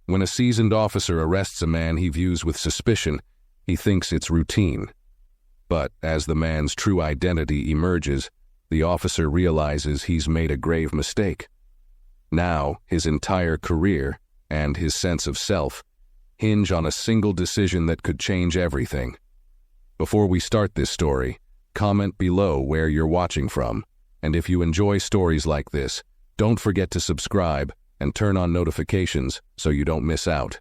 When a seasoned officer arrests a man he views with suspicion, he thinks it's routine. But as the man's true identity emerges, the officer realizes he's made a grave mistake. Now, his entire career and his sense of self hinge on a single decision that could change everything. Before we start this story, comment below where you're watching from, and if you enjoy stories like this, don't forget to subscribe and turn on notifications so you don't miss out.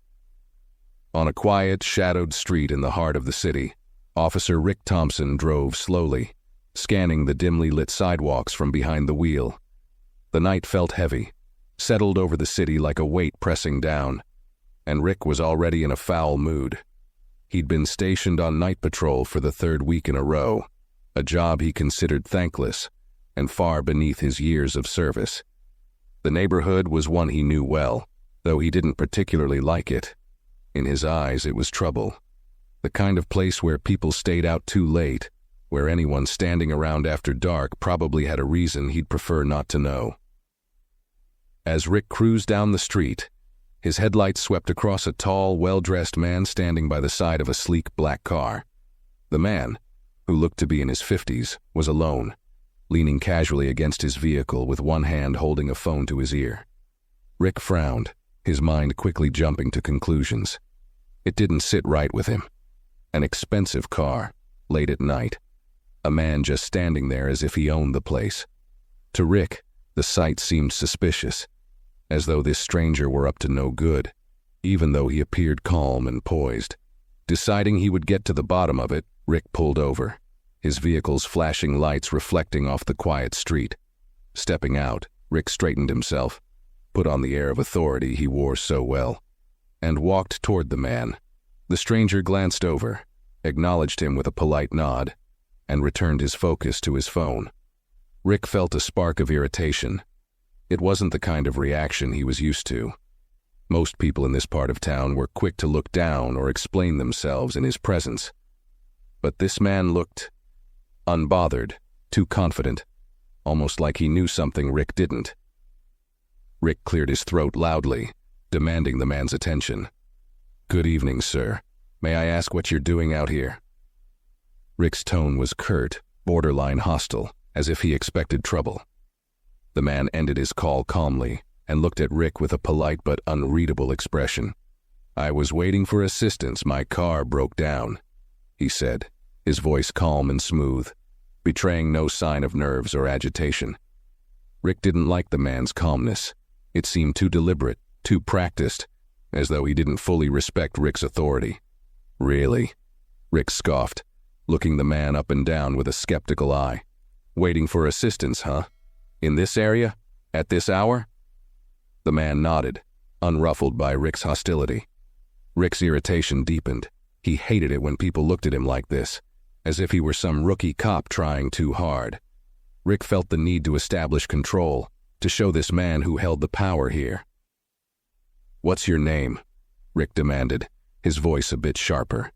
On a quiet, shadowed street in the heart of the city, Officer Rick Thompson drove slowly, scanning the dimly lit sidewalks from behind the wheel. The night felt heavy, settled over the city like a weight pressing down, and Rick was already in a foul mood. He'd been stationed on night patrol for the third week in a row, a job he considered thankless and far beneath his years of service. The neighborhood was one he knew well, though he didn't particularly like it. In his eyes, it was trouble. The kind of place where people stayed out too late, where anyone standing around after dark probably had a reason he'd prefer not to know. As Rick cruised down the street, his headlights swept across a tall, well-dressed man standing by the side of a sleek black car. The man, who looked to be in his 50s, was alone, leaning casually against his vehicle with one hand holding a phone to his ear. Rick frowned, his mind quickly jumping to conclusions. It didn't sit right with him. An expensive car, late at night. A man just standing there as if he owned the place. To Rick, the sight seemed suspicious, as though this stranger were up to no good, even though he appeared calm and poised. Deciding he would get to the bottom of it, Rick pulled over, his vehicle's flashing lights reflecting off the quiet street. Stepping out, Rick straightened himself, put on the air of authority he wore so well, and walked toward the man. The stranger glanced over, acknowledged him with a polite nod, and returned his focus to his phone. Rick felt a spark of irritation. It wasn't the kind of reaction he was used to. Most people in this part of town were quick to look down or explain themselves in his presence. But this man looked unbothered, too confident, almost like he knew something Rick didn't. Rick cleared his throat loudly, demanding the man's attention. "Good evening, sir. May I ask what you're doing out here?" Rick's tone was curt, borderline hostile, as if he expected trouble. The man ended his call calmly and looked at Rick with a polite but unreadable expression. "I was waiting for assistance. My car broke down," he said, his voice calm and smooth, betraying no sign of nerves or agitation. Rick didn't like the man's calmness. It seemed too deliberate, too practiced, as though he didn't fully respect Rick's authority. "Really?" Rick scoffed, looking the man up and down with a skeptical eye. "Waiting for assistance, huh? In this area? At this hour?" The man nodded, unruffled by Rick's hostility. Rick's irritation deepened. He hated it when people looked at him like this, as if he were some rookie cop trying too hard. Rick felt the need to establish control, to show this man who held the power here. "What's your name?" Rick demanded, his voice a bit sharper.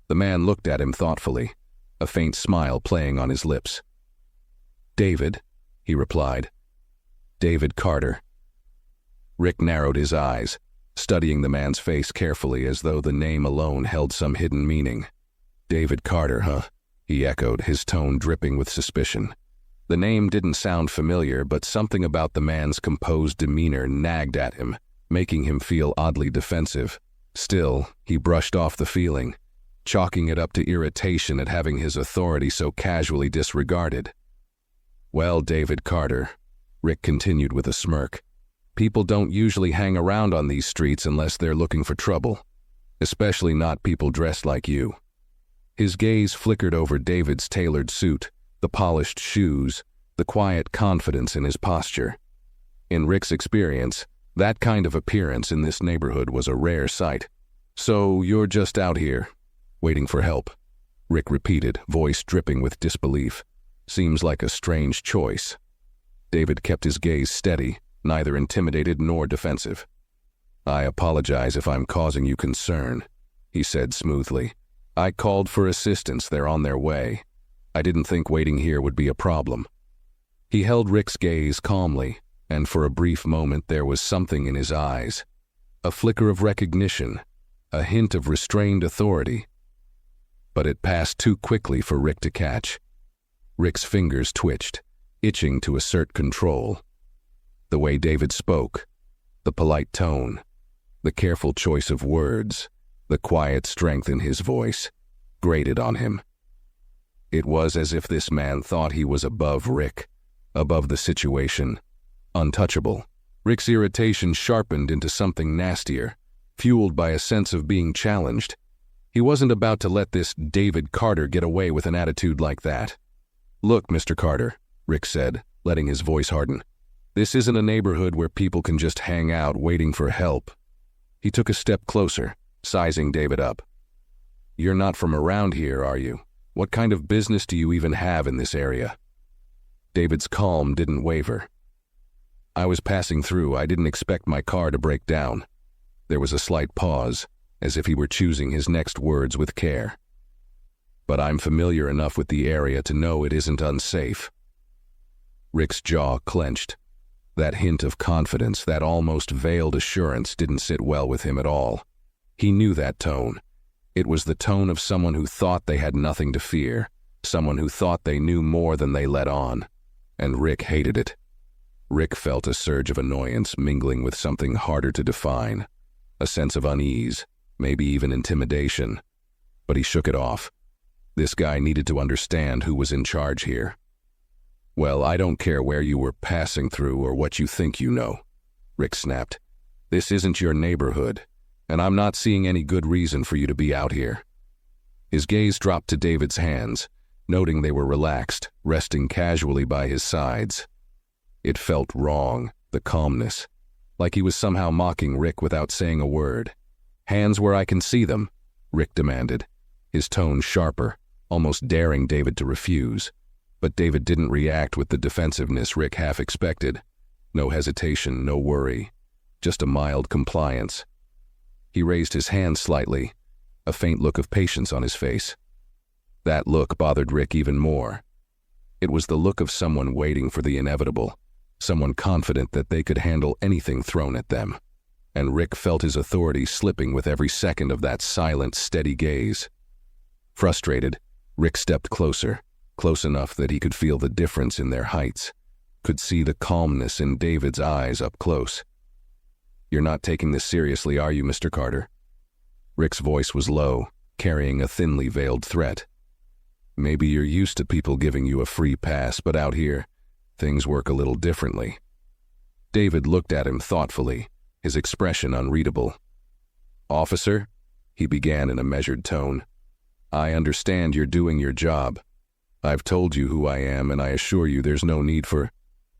The man looked at him thoughtfully, a faint smile playing on his lips. "David," he replied. "David Carter." Rick narrowed his eyes, studying the man's face carefully as though the name alone held some hidden meaning. "David Carter, huh?" he echoed, his tone dripping with suspicion. The name didn't sound familiar, but something about the man's composed demeanor nagged at him, making him feel oddly defensive. Still, he brushed off the feeling, chalking it up to irritation at having his authority so casually disregarded. "Well, David Carter," Rick continued with a smirk, "people don't usually hang around on these streets unless they're looking for trouble, especially not people dressed like you." His gaze flickered over David's tailored suit, the polished shoes, the quiet confidence in his posture. In Rick's experience, that kind of appearance in this neighborhood was a rare sight. "So you're just out here, waiting for help," Rick repeated, voice dripping with disbelief. "Seems like a strange choice." David kept his gaze steady, neither intimidated nor defensive. "I apologize if I'm causing you concern," he said smoothly. "I called for assistance. They're on their way. I didn't think waiting here would be a problem." He held Rick's gaze calmly, and for a brief moment there was something in his eyes. a flicker of recognition, a hint of restrained authority. But it passed too quickly for Rick to catch. Rick's fingers twitched, itching to assert control. The way David spoke, the polite tone, the careful choice of words, the quiet strength in his voice, grated on him. It was as if this man thought he was above Rick, above the situation, untouchable. Rick's irritation sharpened into something nastier, fueled by a sense of being challenged. He wasn't about to let this David Carter get away with an attitude like that. "Look, Mr. Carter," Rick said, letting his voice harden. "This isn't a neighborhood where people can just hang out waiting for help." He took a step closer, sizing David up. "You're not from around here, are you? What kind of business do you even have in this area?" David's calm didn't waver. "I was passing through. I didn't expect my car to break down." There was a slight pause, as if he were choosing his next words with care. "But I'm familiar enough with the area to know it isn't unsafe." Rick's jaw clenched. That hint of confidence, that almost veiled assurance, didn't sit well with him at all. He knew that tone. It was the tone of someone who thought they had nothing to fear, someone who thought they knew more than they let on. And Rick hated it. Rick felt a surge of annoyance mingling with something harder to define, a sense of unease, maybe even intimidation. But he shook it off. This guy needed to understand who was in charge here. "Well, I don't care where you were passing through or what you think you know," Rick snapped. "This isn't your neighborhood, and I'm not seeing any good reason for you to be out here." His gaze dropped to David's hands, noting they were relaxed, resting casually by his sides. It felt wrong, the calmness, like he was somehow mocking Rick without saying a word. "Hands where I can see them," Rick demanded, his tone sharper, almost daring David to refuse. But David didn't react with the defensiveness Rick half expected. No hesitation, no worry, just a mild compliance. He raised his hand slightly, a faint look of patience on his face. That look bothered Rick even more. It was the look of someone waiting for the inevitable, someone confident that they could handle anything thrown at them. And Rick felt his authority slipping with every second of that silent, steady gaze. Frustrated, Rick stepped closer, close enough that he could feel the difference in their heights, could see the calmness in David's eyes up close. "You're not taking this seriously, are you, Mr. Carter?" Rick's voice was low, carrying a thinly veiled threat. "Maybe you're used to people giving you a free pass, but out here, things work a little differently." David looked at him thoughtfully, his expression unreadable. "Officer," he began in a measured tone, "I understand you're doing your job. I've told you who I am, and I assure you there's no need for—"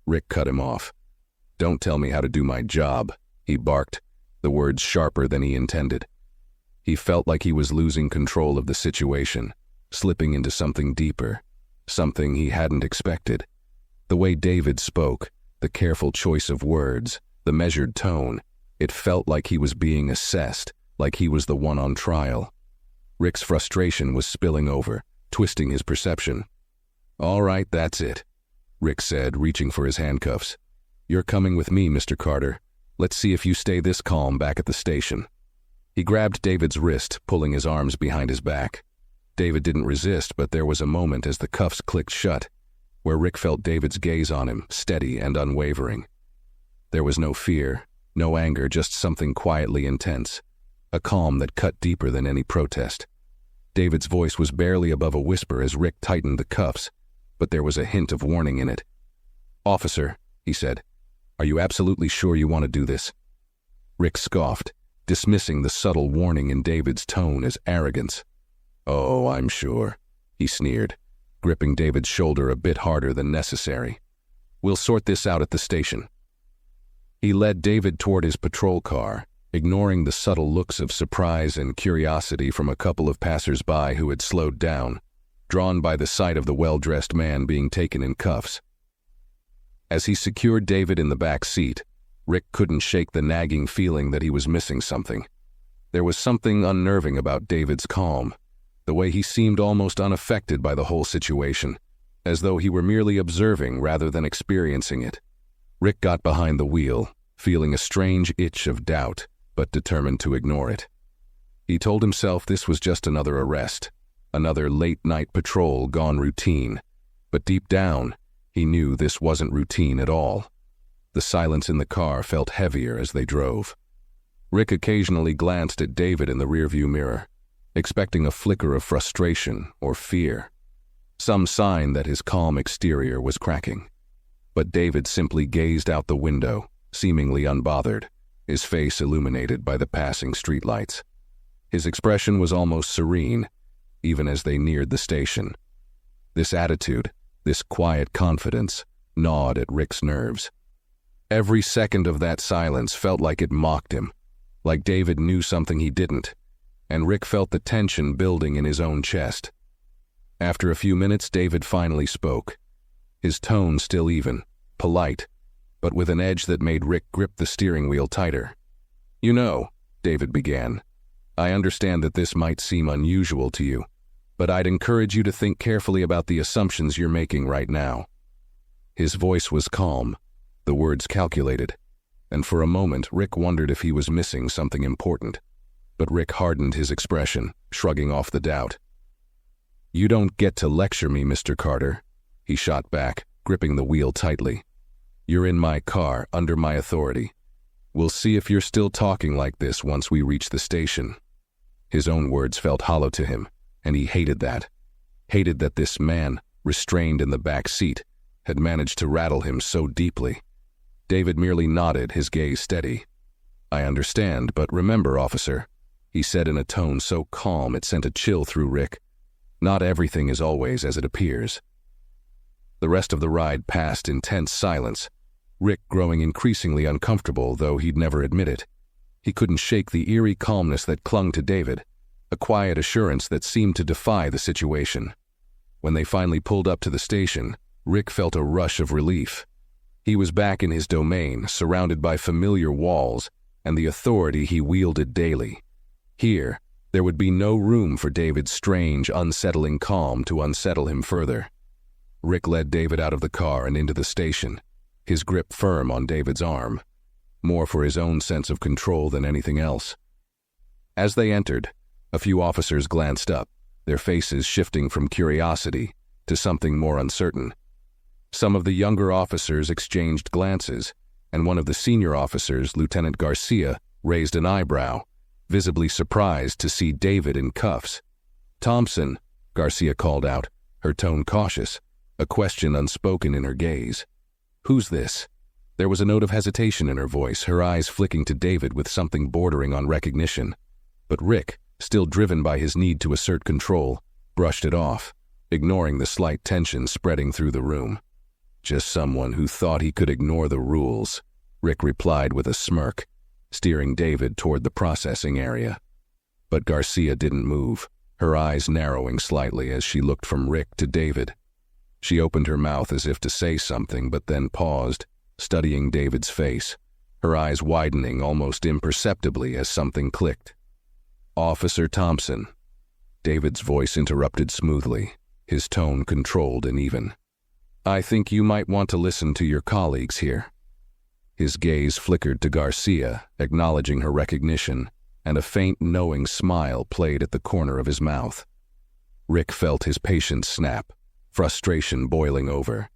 Rick cut him off. "Don't tell me how to do my job," he barked, the words sharper than he intended. He felt like he was losing control of the situation, slipping into something deeper, something he hadn't expected. The way David spoke, the careful choice of words, the measured tone, it felt like he was being assessed, like he was the one on trial. Rick's frustration was spilling over, twisting his perception. "All right, that's it," Rick said, reaching for his handcuffs. "You're coming with me, Mr. Carter. Let's see if you stay this calm back at the station." He grabbed David's wrist, pulling his arms behind his back. David didn't resist, but there was a moment as the cuffs clicked shut, where Rick felt David's gaze on him, steady and unwavering. There was no fear, no anger, just something quietly intense, a calm that cut deeper than any protest. David's voice was barely above a whisper as Rick tightened the cuffs, but there was a hint of warning in it. "Officer," he said, "are you absolutely sure you want to do this?" Rick scoffed, dismissing the subtle warning in David's tone as arrogance. "Oh, I'm sure," he sneered, gripping David's shoulder a bit harder than necessary. "We'll sort this out at the station." He led David toward his patrol car, ignoring the subtle looks of surprise and curiosity from a couple of passers-by who had slowed down, drawn by the sight of the well-dressed man being taken in cuffs. As he secured David in the back seat, Rick couldn't shake the nagging feeling that he was missing something. There was something unnerving about David's calm, the way he seemed almost unaffected by the whole situation, as though he were merely observing rather than experiencing it. Rick got behind the wheel, feeling a strange itch of doubt, but determined to ignore it. He told himself this was just another arrest, another late-night patrol gone routine, but deep down, he knew this wasn't routine at all. The silence in the car felt heavier as they drove. Rick occasionally glanced at David in the rearview mirror, expecting a flicker of frustration or fear, some sign that his calm exterior was cracking. But David simply gazed out the window, seemingly unbothered, his face illuminated by the passing streetlights. His expression was almost serene, even as they neared the station. This attitude, this quiet confidence, gnawed at Rick's nerves. Every second of that silence felt like it mocked him, like David knew something he didn't, and Rick felt the tension building in his own chest. After a few minutes, David finally spoke, his tone still even, polite, but with an edge that made Rick grip the steering wheel tighter. "You know," David began, "I understand that this might seem unusual to you, but I'd encourage you to think carefully about the assumptions you're making right now." His voice was calm, the words calculated, and for a moment Rick wondered if he was missing something important. But Rick hardened his expression, shrugging off the doubt. "You don't get to lecture me, Mr. Carter," he shot back, gripping the wheel tightly. "You're in my car, under my authority. We'll see if you're still talking like this once we reach the station." His own words felt hollow to him, and he hated that. Hated that this man, restrained in the back seat, had managed to rattle him so deeply. David merely nodded, his gaze steady. "I understand, but remember, officer," he said in a tone so calm it sent a chill through Rick, "not everything is always as it appears." The rest of the ride passed in tense silence, Rick growing increasingly uncomfortable, though he'd never admit it. He couldn't shake the eerie calmness that clung to David, a quiet assurance that seemed to defy the situation. When they finally pulled up to the station, Rick felt a rush of relief. He was back in his domain, surrounded by familiar walls and the authority he wielded daily. Here, there would be no room for David's strange, unsettling calm to unsettle him further. Rick led David out of the car and into the station, his grip firm on David's arm, more for his own sense of control than anything else. As they entered, a few officers glanced up, their faces shifting from curiosity to something more uncertain. Some of the younger officers exchanged glances, and one of the senior officers, Lieutenant Garcia, raised an eyebrow, visibly surprised to see David in cuffs. "Thompson," Garcia called out, her tone cautious, a question unspoken in her gaze. "Who's this?" There was a note of hesitation in her voice, her eyes flicking to David with something bordering on recognition. But Rick, still driven by his need to assert control, brushed it off, ignoring the slight tension spreading through the room. "Just someone who thought he could ignore the rules," Rick replied with a smirk, steering David toward the processing area. But Garcia didn't move, her eyes narrowing slightly as she looked from Rick to David. She opened her mouth as if to say something, but then paused, studying David's face, her eyes widening almost imperceptibly as something clicked. "Officer Thompson." David's voice interrupted smoothly, his tone controlled and even. "I think you might want to listen to your colleagues here." His gaze flickered to Garcia, acknowledging her recognition, and a faint, knowing smile played at the corner of his mouth. Rick felt his patience snap, frustration boiling over.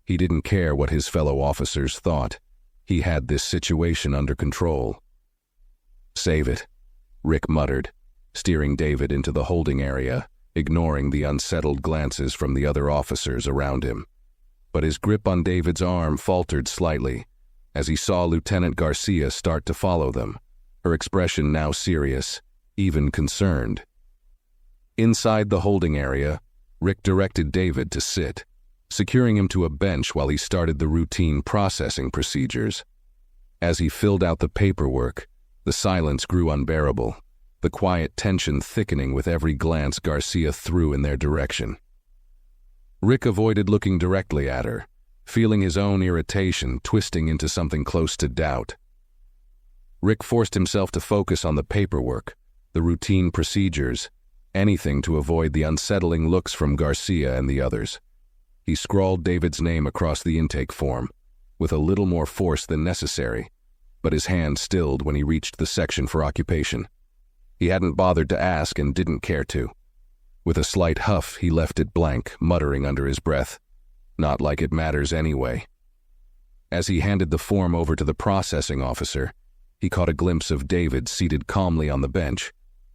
He didn't care what his fellow officers thought. He had this situation under control. "Save it," Rick muttered, steering David into the holding area, ignoring the unsettled glances from the other officers around him. But his grip on David's arm faltered slightly as he saw Lieutenant Garcia start to follow them, her expression now serious, even concerned. Inside the holding area, Rick directed David to sit, securing him to a bench while he started the routine processing procedures. As he filled out the paperwork, the silence grew unbearable, the quiet tension thickening with every glance Garcia threw in their direction. Rick avoided looking directly at her, feeling his own irritation twisting into something close to doubt. Rick forced himself to focus on the paperwork, the routine procedures, anything to avoid the unsettling looks from Garcia and the others. He scrawled David's name across the intake form, with a little more force than necessary, but his hand stilled when he reached the section for occupation. He hadn't bothered to ask and didn't care to. With a slight huff, he left it blank, muttering under his breath, "Not like it matters anyway." As he handed the form over to the processing officer, he caught a glimpse of David seated calmly on the bench,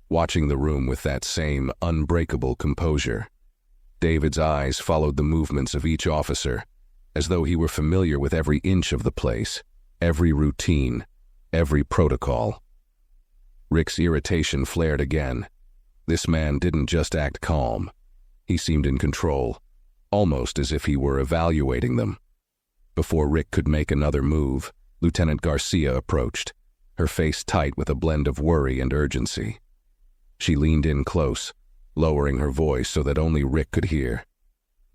watching the room with that same unbreakable composure. David's eyes followed the movements of each officer, as though he were familiar with every inch of the place, every routine, every protocol. Rick's irritation flared again. This man didn't just act calm. He seemed in control, almost as if he were evaluating them. Before Rick could make another move, Lieutenant Garcia approached, her face tight with a blend of worry and urgency. She leaned in close, lowering her voice so that only Rick could hear.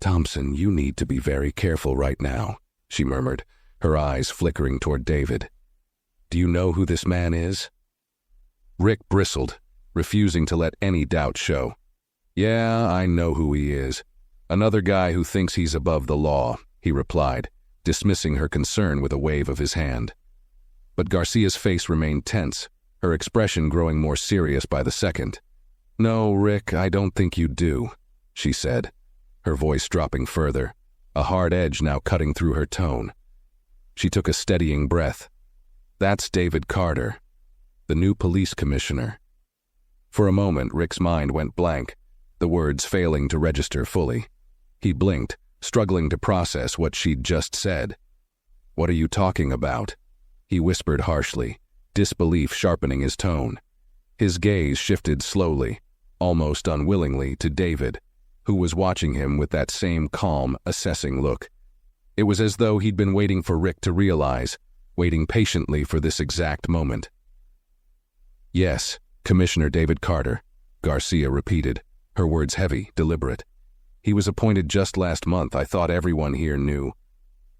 "Thompson, you need to be very careful right now," she murmured, her eyes flickering toward David. "Do you know who this man is?" Rick bristled, refusing to let any doubt show. "Yeah, I know who he is. Another guy who thinks he's above the law," he replied, dismissing her concern with a wave of his hand. But Garcia's face remained tense, her expression growing more serious by the second. "No, Rick, I don't think you do," she said, her voice dropping further, a hard edge now cutting through her tone. She took a steadying breath. "That's David Carter, the new police commissioner." For a moment, Rick's mind went blank, the words failing to register fully. He blinked, struggling to process what she'd just said. "What are you talking about?" he whispered harshly, disbelief sharpening his tone. His gaze shifted slowly, almost unwillingly, to David, who was watching him with that same calm, assessing look. It was as though he'd been waiting for Rick to realize, waiting patiently for this exact moment. "Yes, Commissioner David Carter," Garcia repeated, her words heavy, deliberate. "He was appointed just last month. I thought everyone here knew."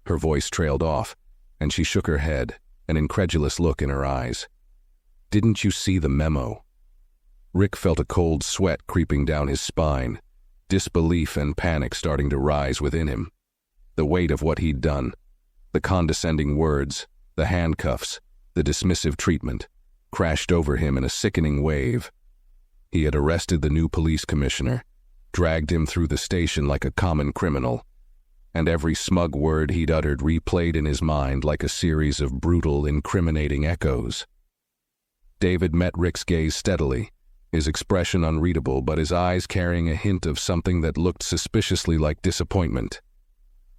Her voice trailed off, and she shook her head, an incredulous look in her eyes. "Didn't you see the memo?" Rick felt a cold sweat creeping down his spine, disbelief and panic starting to rise within him. The weight of what he'd done, the condescending words, the handcuffs, the dismissive treatment, crashed over him in a sickening wave. He had arrested the new police commissioner, dragged him through the station like a common criminal, and every smug word he'd uttered replayed in his mind like a series of brutal, incriminating echoes. David met Rick's gaze steadily, his expression unreadable but his eyes carrying a hint of something that looked suspiciously like disappointment.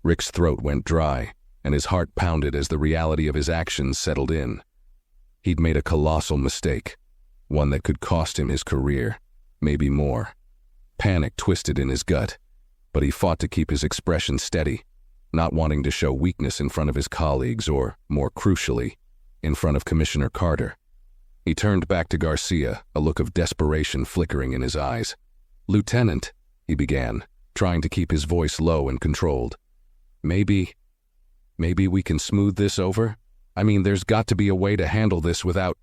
Rick's throat went dry, and his heart pounded as the reality of his actions settled in. He'd made a colossal mistake, one that could cost him his career, maybe more. Panic twisted in his gut, but he fought to keep his expression steady, not wanting to show weakness in front of his colleagues or, more crucially, in front of Commissioner Carter. He turned back to Garcia, a look of desperation flickering in his eyes. "Lieutenant," he began, trying to keep his voice low and controlled. Maybe we can smooth this over? I mean, there's got to be a way to handle this without—"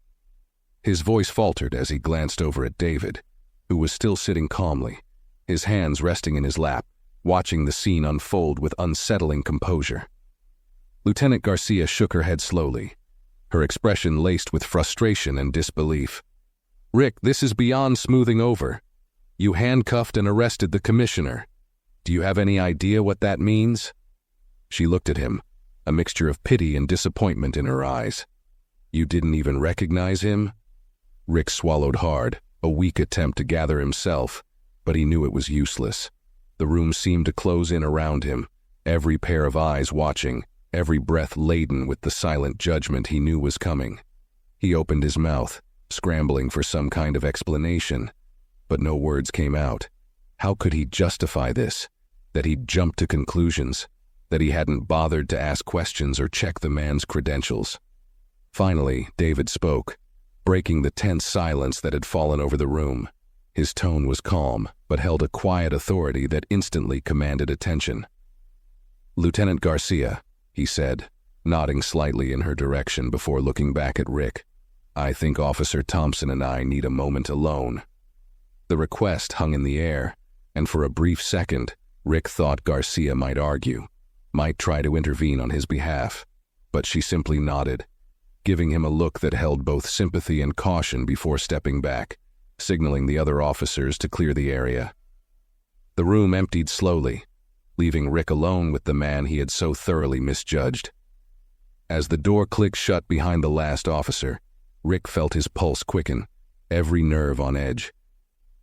His voice faltered as he glanced over at David, who was still sitting calmly, his hands resting in his lap, watching the scene unfold with unsettling composure. Lieutenant Garcia shook her head slowly, her expression laced with frustration and disbelief. "Rick, this is beyond smoothing over. You handcuffed and arrested the commissioner. Do you have any idea what that means?" She looked at him, a mixture of pity and disappointment in her eyes. "You didn't even recognize him?" Rick swallowed hard, a weak attempt to gather himself, but he knew it was useless. The room seemed to close in around him, every pair of eyes watching, every breath laden with the silent judgment he knew was coming. He opened his mouth, scrambling for some kind of explanation, but no words came out. How could he justify this? That he'd jumped to conclusions? That he hadn't bothered to ask questions or check the man's credentials? Finally, David spoke, breaking the tense silence that had fallen over the room. His tone was calm, but held a quiet authority that instantly commanded attention. "Lieutenant Garcia," he said, nodding slightly in her direction before looking back at Rick, "I think Officer Thompson and I need a moment alone." The request hung in the air, and for a brief second, Rick thought Garcia might argue, might try to intervene on his behalf, but she simply nodded. giving him a look that held both sympathy and caution before stepping back, signaling the other officers to clear the area. The room emptied slowly, leaving Rick alone with the man he had so thoroughly misjudged. As the door clicked shut behind the last officer, Rick felt his pulse quicken, every nerve on edge.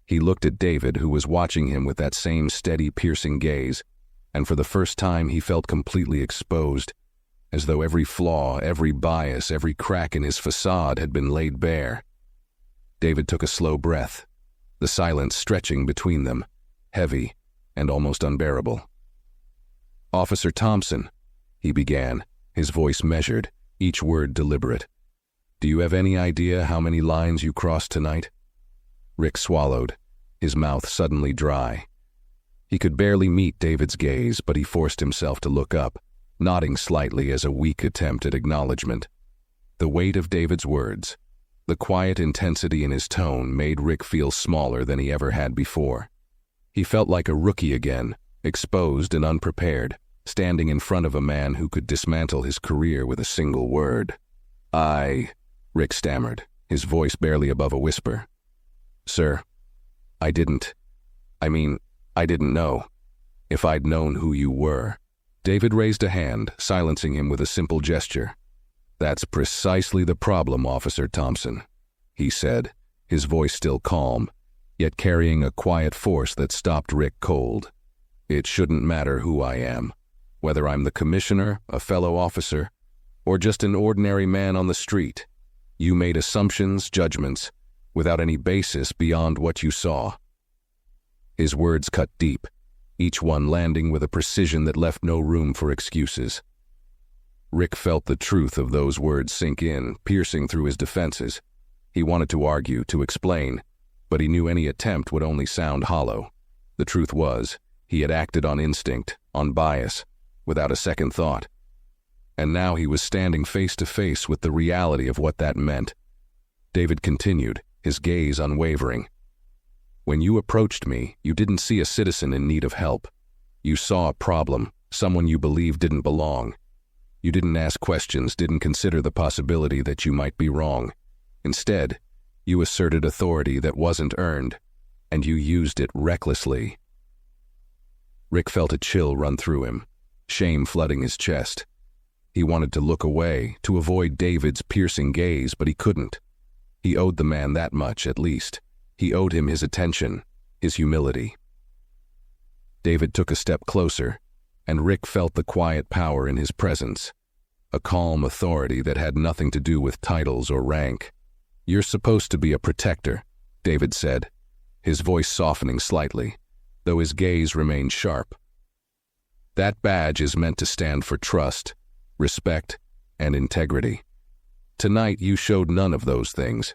He looked at David, who was watching him with that same steady, piercing gaze, and for the first time he felt completely exposed, as though every flaw, every bias, every crack in his facade had been laid bare. David took a slow breath, the silence stretching between them, heavy and almost unbearable. "Officer Thompson," he began, his voice measured, each word deliberate. "Do you have any idea how many lines you crossed tonight?" Rick swallowed, his mouth suddenly dry. He could barely meet David's gaze, but he forced himself to look up, nodding slightly as a weak attempt at acknowledgement. The weight of David's words, the quiet intensity in his tone, made Rick feel smaller than he ever had before. He felt like a rookie again, exposed and unprepared, standing in front of a man who could dismantle his career with a single word. Rick stammered, his voice barely above a whisper. "Sir, I didn't know. If I'd known who you were." David raised a hand, silencing him with a simple gesture. "That's precisely the problem, Officer Thompson," he said, his voice still calm, yet carrying a quiet force that stopped Rick cold. "It shouldn't matter who I am, whether I'm the commissioner, a fellow officer, or just an ordinary man on the street. You made assumptions, judgments, without any basis beyond what you saw." His words cut deep, each one landing with a precision that left no room for excuses. Rick felt the truth of those words sink in, piercing through his defenses. He wanted to argue, to explain, but he knew any attempt would only sound hollow. The truth was, he had acted on instinct, on bias, without a second thought. And now he was standing face to face with the reality of what that meant. David continued, his gaze unwavering. "When you approached me, you didn't see a citizen in need of help. You saw a problem, someone you believed didn't belong. You didn't ask questions, didn't consider the possibility that you might be wrong. Instead, you asserted authority that wasn't earned, and you used it recklessly." Rick felt a chill run through him, shame flooding his chest. He wanted to look away, to avoid David's piercing gaze, but he couldn't. He owed the man that much, at least. He owed him his attention, his humility. David took a step closer, and Rick felt the quiet power in his presence, a calm authority that had nothing to do with titles or rank. "You're supposed to be a protector," David said, his voice softening slightly, though his gaze remained sharp. "That badge is meant to stand for trust, respect, and integrity. Tonight you showed none of those things.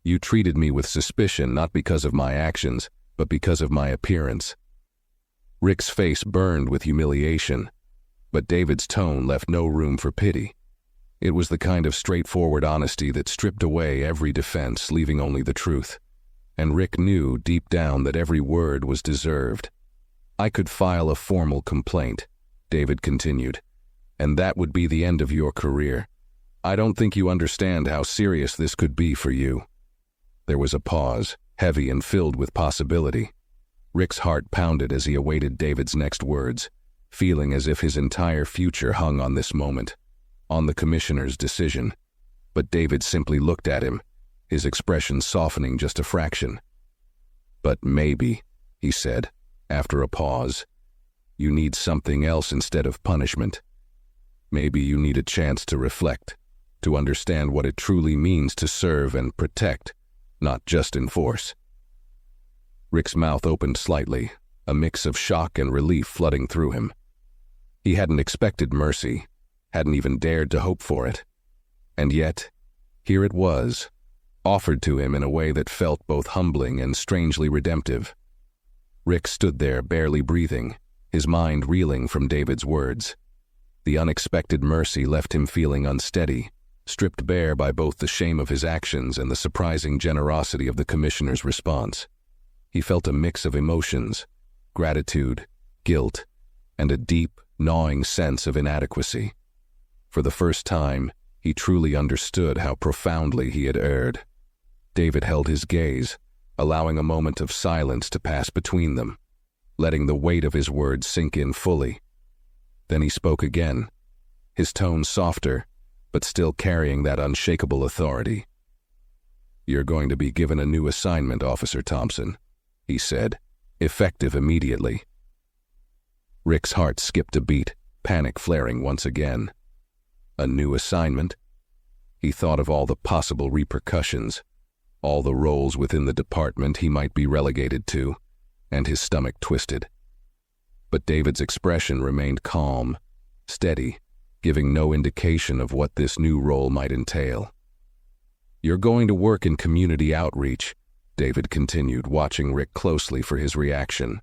You treated me with suspicion not because of my actions, but because of my appearance." Rick's face burned with humiliation, but David's tone left no room for pity. It was the kind of straightforward honesty that stripped away every defense, leaving only the truth. And Rick knew deep down that every word was deserved. "I could file a formal complaint," David continued, "and that would be the end of your career. I don't think you understand how serious this could be for you." There was a pause, heavy and filled with possibility. Rick's heart pounded as he awaited David's next words, feeling as if his entire future hung on this moment, on the commissioner's decision. But David simply looked at him, his expression softening just a fraction. "But maybe," he said, after a pause, "you need something else instead of punishment. Maybe you need a chance to reflect, to understand what it truly means to serve and protect, not just enforce." Rick's mouth opened slightly, a mix of shock and relief flooding through him. He hadn't expected mercy, hadn't even dared to hope for it. And yet, here it was, offered to him in a way that felt both humbling and strangely redemptive. Rick stood there barely breathing, his mind reeling from David's words. The unexpected mercy left him feeling unsteady, stripped bare by both the shame of his actions and the surprising generosity of the commissioner's response. He felt a mix of emotions, gratitude, guilt, and a deep, gnawing sense of inadequacy. For the first time, he truly understood how profoundly he had erred. David held his gaze, allowing a moment of silence to pass between them, letting the weight of his words sink in fully. Then he spoke again, his tone softer, but still carrying that unshakable authority. "You're going to be given a new assignment, Officer Thompson," he said, effective immediately. Rick's heart skipped a beat, panic flaring once again. A new assignment? He thought of all the possible repercussions, all the roles within the department he might be relegated to, and his stomach twisted. But David's expression remained calm, steady, giving no indication of what this new role might entail. "You're going to work in community outreach," David continued, watching Rick closely for his reaction.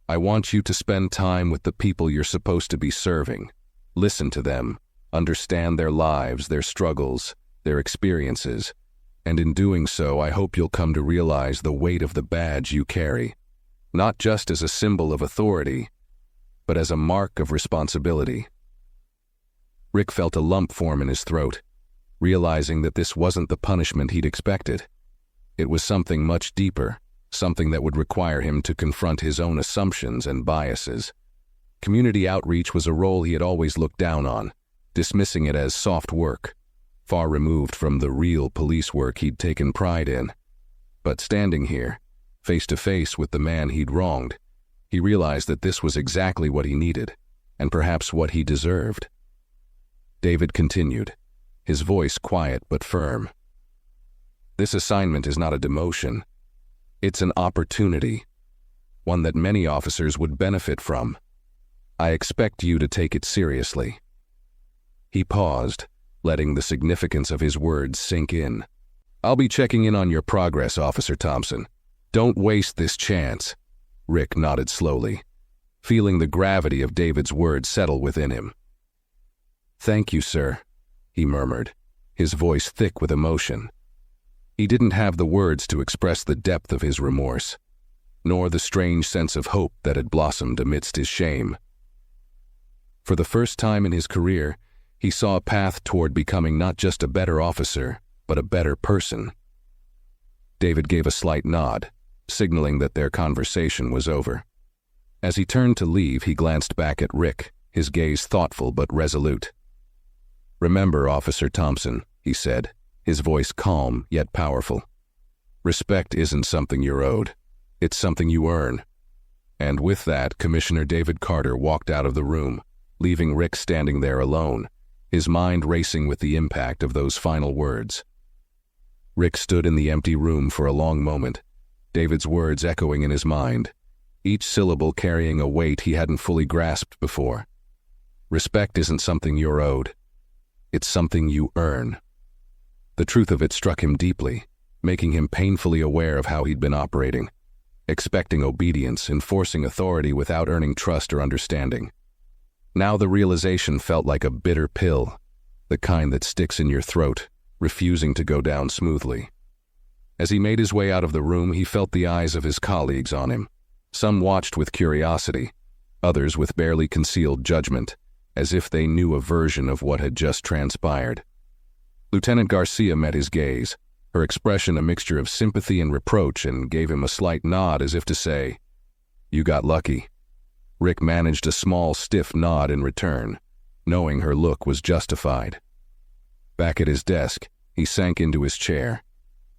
"I want you to spend time with the people you're supposed to be serving. Listen to them, understand their lives, their struggles, their experiences, and in doing so, I hope you'll come to realize the weight of the badge you carry, not just as a symbol of authority, but as a mark of responsibility." Rick felt a lump form in his throat, realizing that this wasn't the punishment he'd expected. It was something much deeper, something that would require him to confront his own assumptions and biases. Community outreach was a role he had always looked down on, dismissing it as soft work, far removed from the real police work he'd taken pride in. But standing here, face to face with the man he'd wronged, he realized that this was exactly what he needed, and perhaps what he deserved. David continued, his voice quiet but firm. "This assignment is not a demotion. It's an opportunity, one that many officers would benefit from. I expect you to take it seriously." He paused, letting the significance of his words sink in. "I'll be checking in on your progress, Officer Thompson. Don't waste this chance." Rick nodded slowly, feeling the gravity of David's words settle within him. "Thank you, sir," he murmured, his voice thick with emotion. He didn't have the words to express the depth of his remorse, nor the strange sense of hope that had blossomed amidst his shame. For the first time in his career, he saw a path toward becoming not just a better officer, but a better person. David gave a slight nod, signaling that their conversation was over. As he turned to leave, he glanced back at Rick, his gaze thoughtful but resolute. "Remember, Officer Thompson," he said, his voice calm yet powerful. "Respect isn't something you're owed. It's something you earn." And with that, Commissioner David Carter walked out of the room, leaving Rick standing there alone, his mind racing with the impact of those final words. Rick stood in the empty room for a long moment, David's words echoing in his mind, each syllable carrying a weight he hadn't fully grasped before. Respect isn't something you're owed. It's something you earn. The truth of it struck him deeply, making him painfully aware of how he'd been operating, expecting obedience, enforcing authority without earning trust or understanding. Now the realization felt like a bitter pill, the kind that sticks in your throat, refusing to go down smoothly. As he made his way out of the room, he felt the eyes of his colleagues on him. Some watched with curiosity, others with barely concealed judgment, as if they knew a version of what had just transpired. Lieutenant Garcia met his gaze, her expression a mixture of sympathy and reproach, and gave him a slight nod as if to say, "You got lucky." Rick managed a small, stiff nod in return, knowing her look was justified. Back at his desk, he sank into his chair,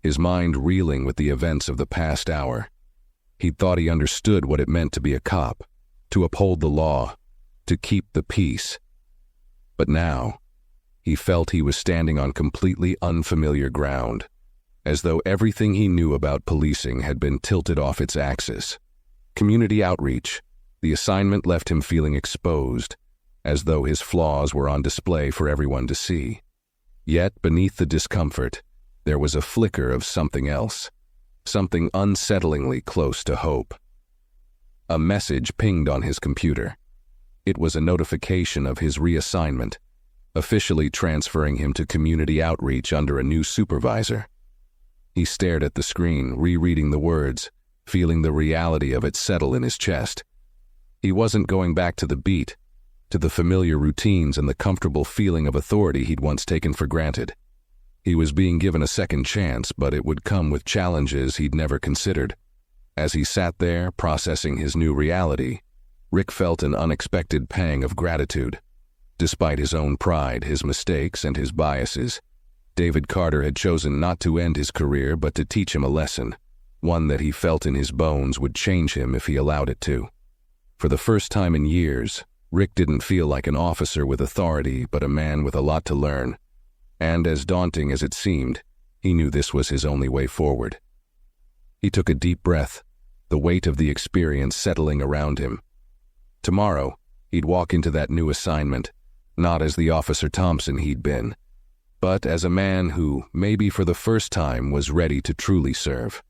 his mind reeling with the events of the past hour. He'd thought he understood what it meant to be a cop, to uphold the law, to keep the peace. But now, he felt he was standing on completely unfamiliar ground, as though everything he knew about policing had been tilted off its axis. Community outreach, the assignment left him feeling exposed, as though his flaws were on display for everyone to see. Yet, beneath the discomfort, there was a flicker of something else, something unsettlingly close to hope. A message pinged on his computer. It was a notification of his reassignment, officially transferring him to community outreach under a new supervisor. He stared at the screen, rereading the words, feeling the reality of it settle in his chest. He wasn't going back to the beat, to the familiar routines and the comfortable feeling of authority he'd once taken for granted. He was being given a second chance, but it would come with challenges he'd never considered. As he sat there, processing his new reality, Rick felt an unexpected pang of gratitude. Despite his own pride, his mistakes, and his biases, David Carter had chosen not to end his career but to teach him a lesson, one that he felt in his bones would change him if he allowed it to. For the first time in years, Rick didn't feel like an officer with authority but a man with a lot to learn. And as daunting as it seemed, he knew this was his only way forward. He took a deep breath, the weight of the experience settling around him. Tomorrow, he'd walk into that new assignment, not as the Officer Thompson he'd been, but as a man who, maybe for the first time, was ready to truly serve.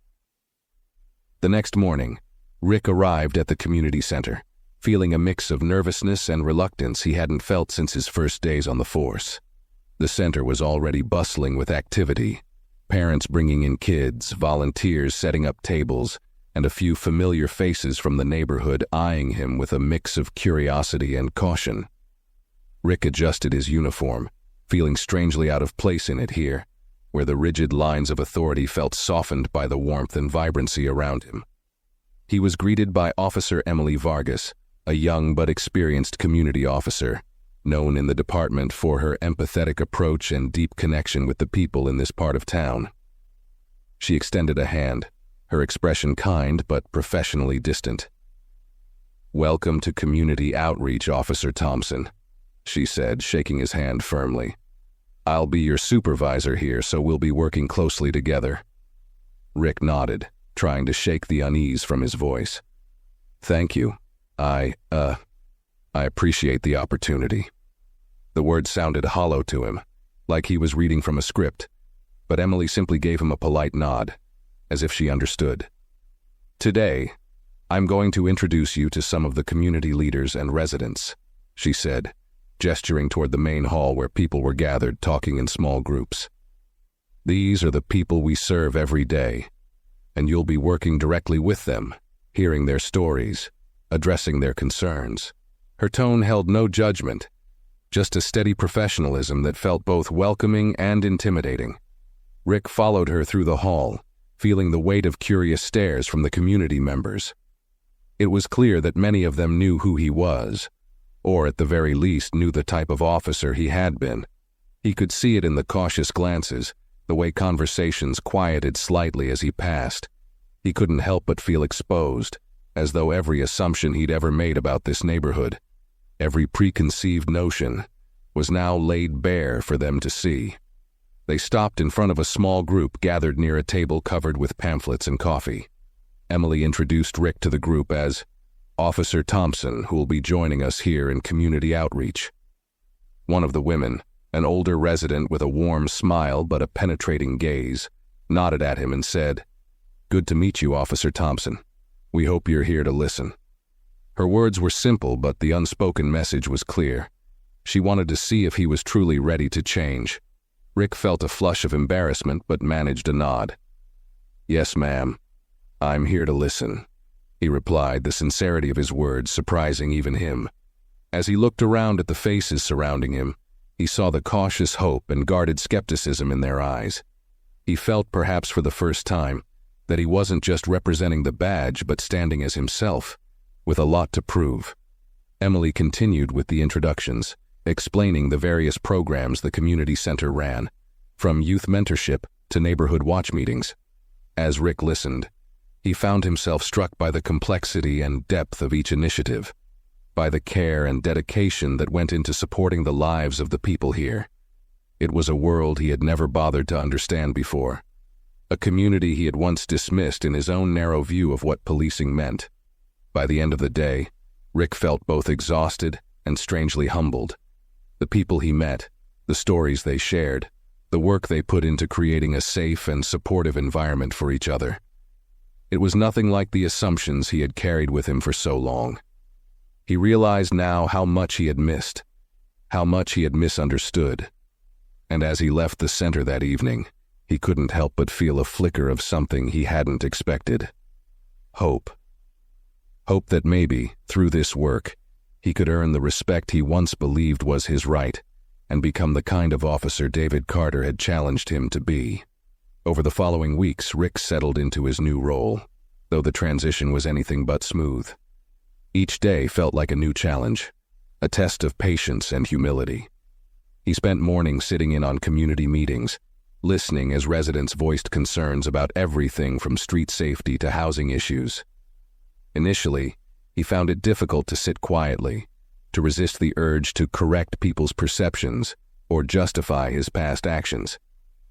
The next morning, Rick arrived at the community center, feeling a mix of nervousness and reluctance he hadn't felt since his first days on the force. The center was already bustling with activity, parents bringing in kids, volunteers setting up tables, and a few familiar faces from the neighborhood eyeing him with a mix of curiosity and caution. Rick adjusted his uniform, feeling strangely out of place in it here, where the rigid lines of authority felt softened by the warmth and vibrancy around him. He was greeted by Officer Emily Vargas, a young but experienced community officer, known in the department for her empathetic approach and deep connection with the people in this part of town. She extended a hand, her expression kind but professionally distant. "Welcome to Community Outreach, Officer Thompson," she said, shaking his hand firmly. "I'll be your supervisor here, so we'll be working closely together." Rick nodded, trying to shake the unease from his voice. "Thank you. I appreciate the opportunity." The words sounded hollow to him, like he was reading from a script, but Emily simply gave him a polite nod, as if she understood. "Today, I'm going to introduce you to some of the community leaders and residents," she said, gesturing toward the main hall where people were gathered talking in small groups. "These are the people we serve every day, and you'll be working directly with them, hearing their stories, addressing their concerns." Her tone held no judgment, just a steady professionalism that felt both welcoming and intimidating. Rick followed her through the hall, feeling the weight of curious stares from the community members. It was clear that many of them knew who he was, or at the very least knew the type of officer he had been. He could see it in the cautious glances, the way conversations quieted slightly as he passed. He couldn't help but feel exposed, as though every assumption he'd ever made about this neighborhood, every preconceived notion, was now laid bare for them to see. They stopped in front of a small group gathered near a table covered with pamphlets and coffee. Emily introduced Rick to the group as Officer Thompson, who will be joining us here in Community Outreach. One of the women, an older resident with a warm smile but a penetrating gaze, nodded at him and said, "Good to meet you, Officer Thompson. We hope you're here to listen." Her words were simple, but the unspoken message was clear. She wanted to see if he was truly ready to change. Rick felt a flush of embarrassment but managed a nod. "Yes, ma'am. I'm here to listen," he replied, the sincerity of his words surprising even him. As he looked around at the faces surrounding him, he saw the cautious hope and guarded skepticism in their eyes. He felt, perhaps for the first time, that he wasn't just representing the badge but standing as himself, with a lot to prove. Emily continued with the introductions, explaining the various programs the community center ran, from youth mentorship to neighborhood watch meetings. As Rick listened, he found himself struck by the complexity and depth of each initiative, by the care and dedication that went into supporting the lives of the people here. It was a world he had never bothered to understand before, a community he had once dismissed in his own narrow view of what policing meant. By the end of the day, Rick felt both exhausted and strangely humbled. The people he met, the stories they shared, the work they put into creating a safe and supportive environment for each other. It was nothing like the assumptions he had carried with him for so long. He realized now how much he had missed, how much he had misunderstood. And as he left the center that evening, he couldn't help but feel a flicker of something he hadn't expected. Hope. Hope that maybe, through this work, he could earn the respect he once believed was his right and become the kind of officer David Carter had challenged him to be. Over the following weeks, Rick settled into his new role, though the transition was anything but smooth. Each day felt like a new challenge, a test of patience and humility. He spent mornings sitting in on community meetings, listening as residents voiced concerns about everything from street safety to housing issues. Initially, he found it difficult to sit quietly, to resist the urge to correct people's perceptions or justify his past actions.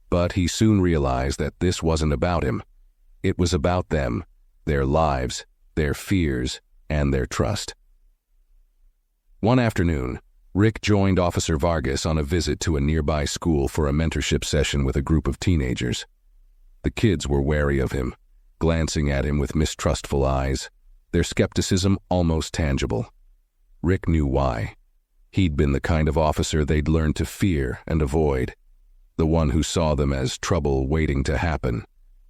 But he soon realized that this wasn't about him. It was about them, their lives, their fears, and their trust. One afternoon, Rick joined Officer Vargas on a visit to a nearby school for a mentorship session with a group of teenagers. The kids were wary of him, glancing at him with mistrustful eyes, their skepticism almost tangible. Rick knew why. He'd been the kind of officer they'd learned to fear and avoid, the one who saw them as trouble waiting to happen,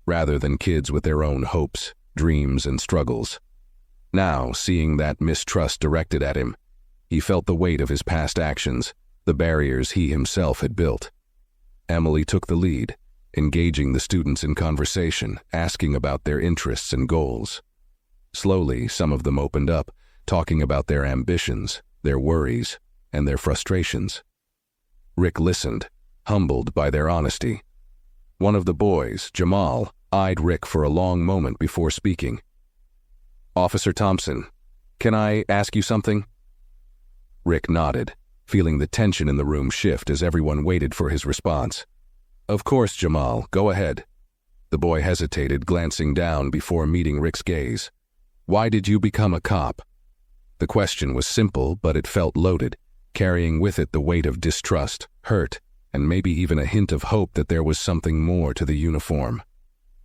rather than kids with their own hopes, dreams, and struggles. Now, seeing that mistrust directed at him, he felt the weight of his past actions, the barriers he himself had built. Emily took the lead, engaging the students in conversation, asking about their interests and goals. Slowly, some of them opened up, talking about their ambitions, their worries, and their frustrations. Rick listened, humbled by their honesty. One of the boys, Jamal, eyed Rick for a long moment before speaking. "Officer Thompson, can I ask you something?" Rick nodded, feeling the tension in the room shift as everyone waited for his response. "Of course, Jamal, go ahead." The boy hesitated, glancing down before meeting Rick's gaze. "Why did you become a cop?" The question was simple, but it felt loaded, carrying with it the weight of distrust, hurt, and maybe even a hint of hope that there was something more to the uniform.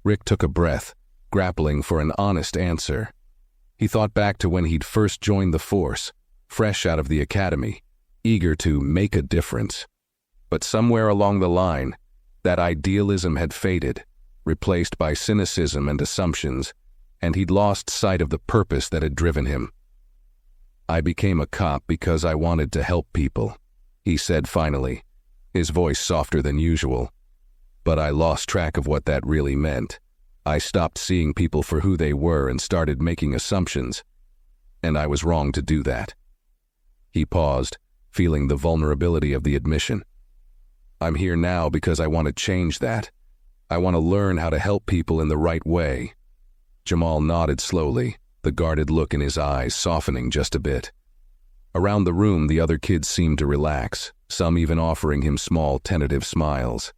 Rick took a breath, grappling for an honest answer. He thought back to when he'd first joined the force, fresh out of the academy, eager to make a difference. But somewhere along the line, that idealism had faded, replaced by cynicism and assumptions, and he'd lost sight of the purpose that had driven him. "I became a cop because I wanted to help people," he said finally, his voice softer than usual. "But I lost track of what that really meant. I stopped seeing people for who they were and started making assumptions, and I was wrong to do that." He paused, feeling the vulnerability of the admission. "I'm here now because I want to change that. I want to learn how to help people in the right way." Jamal nodded slowly, the guarded look in his eyes softening just a bit. Around the room, the other kids seemed to relax, some even offering him small, tentative smiles.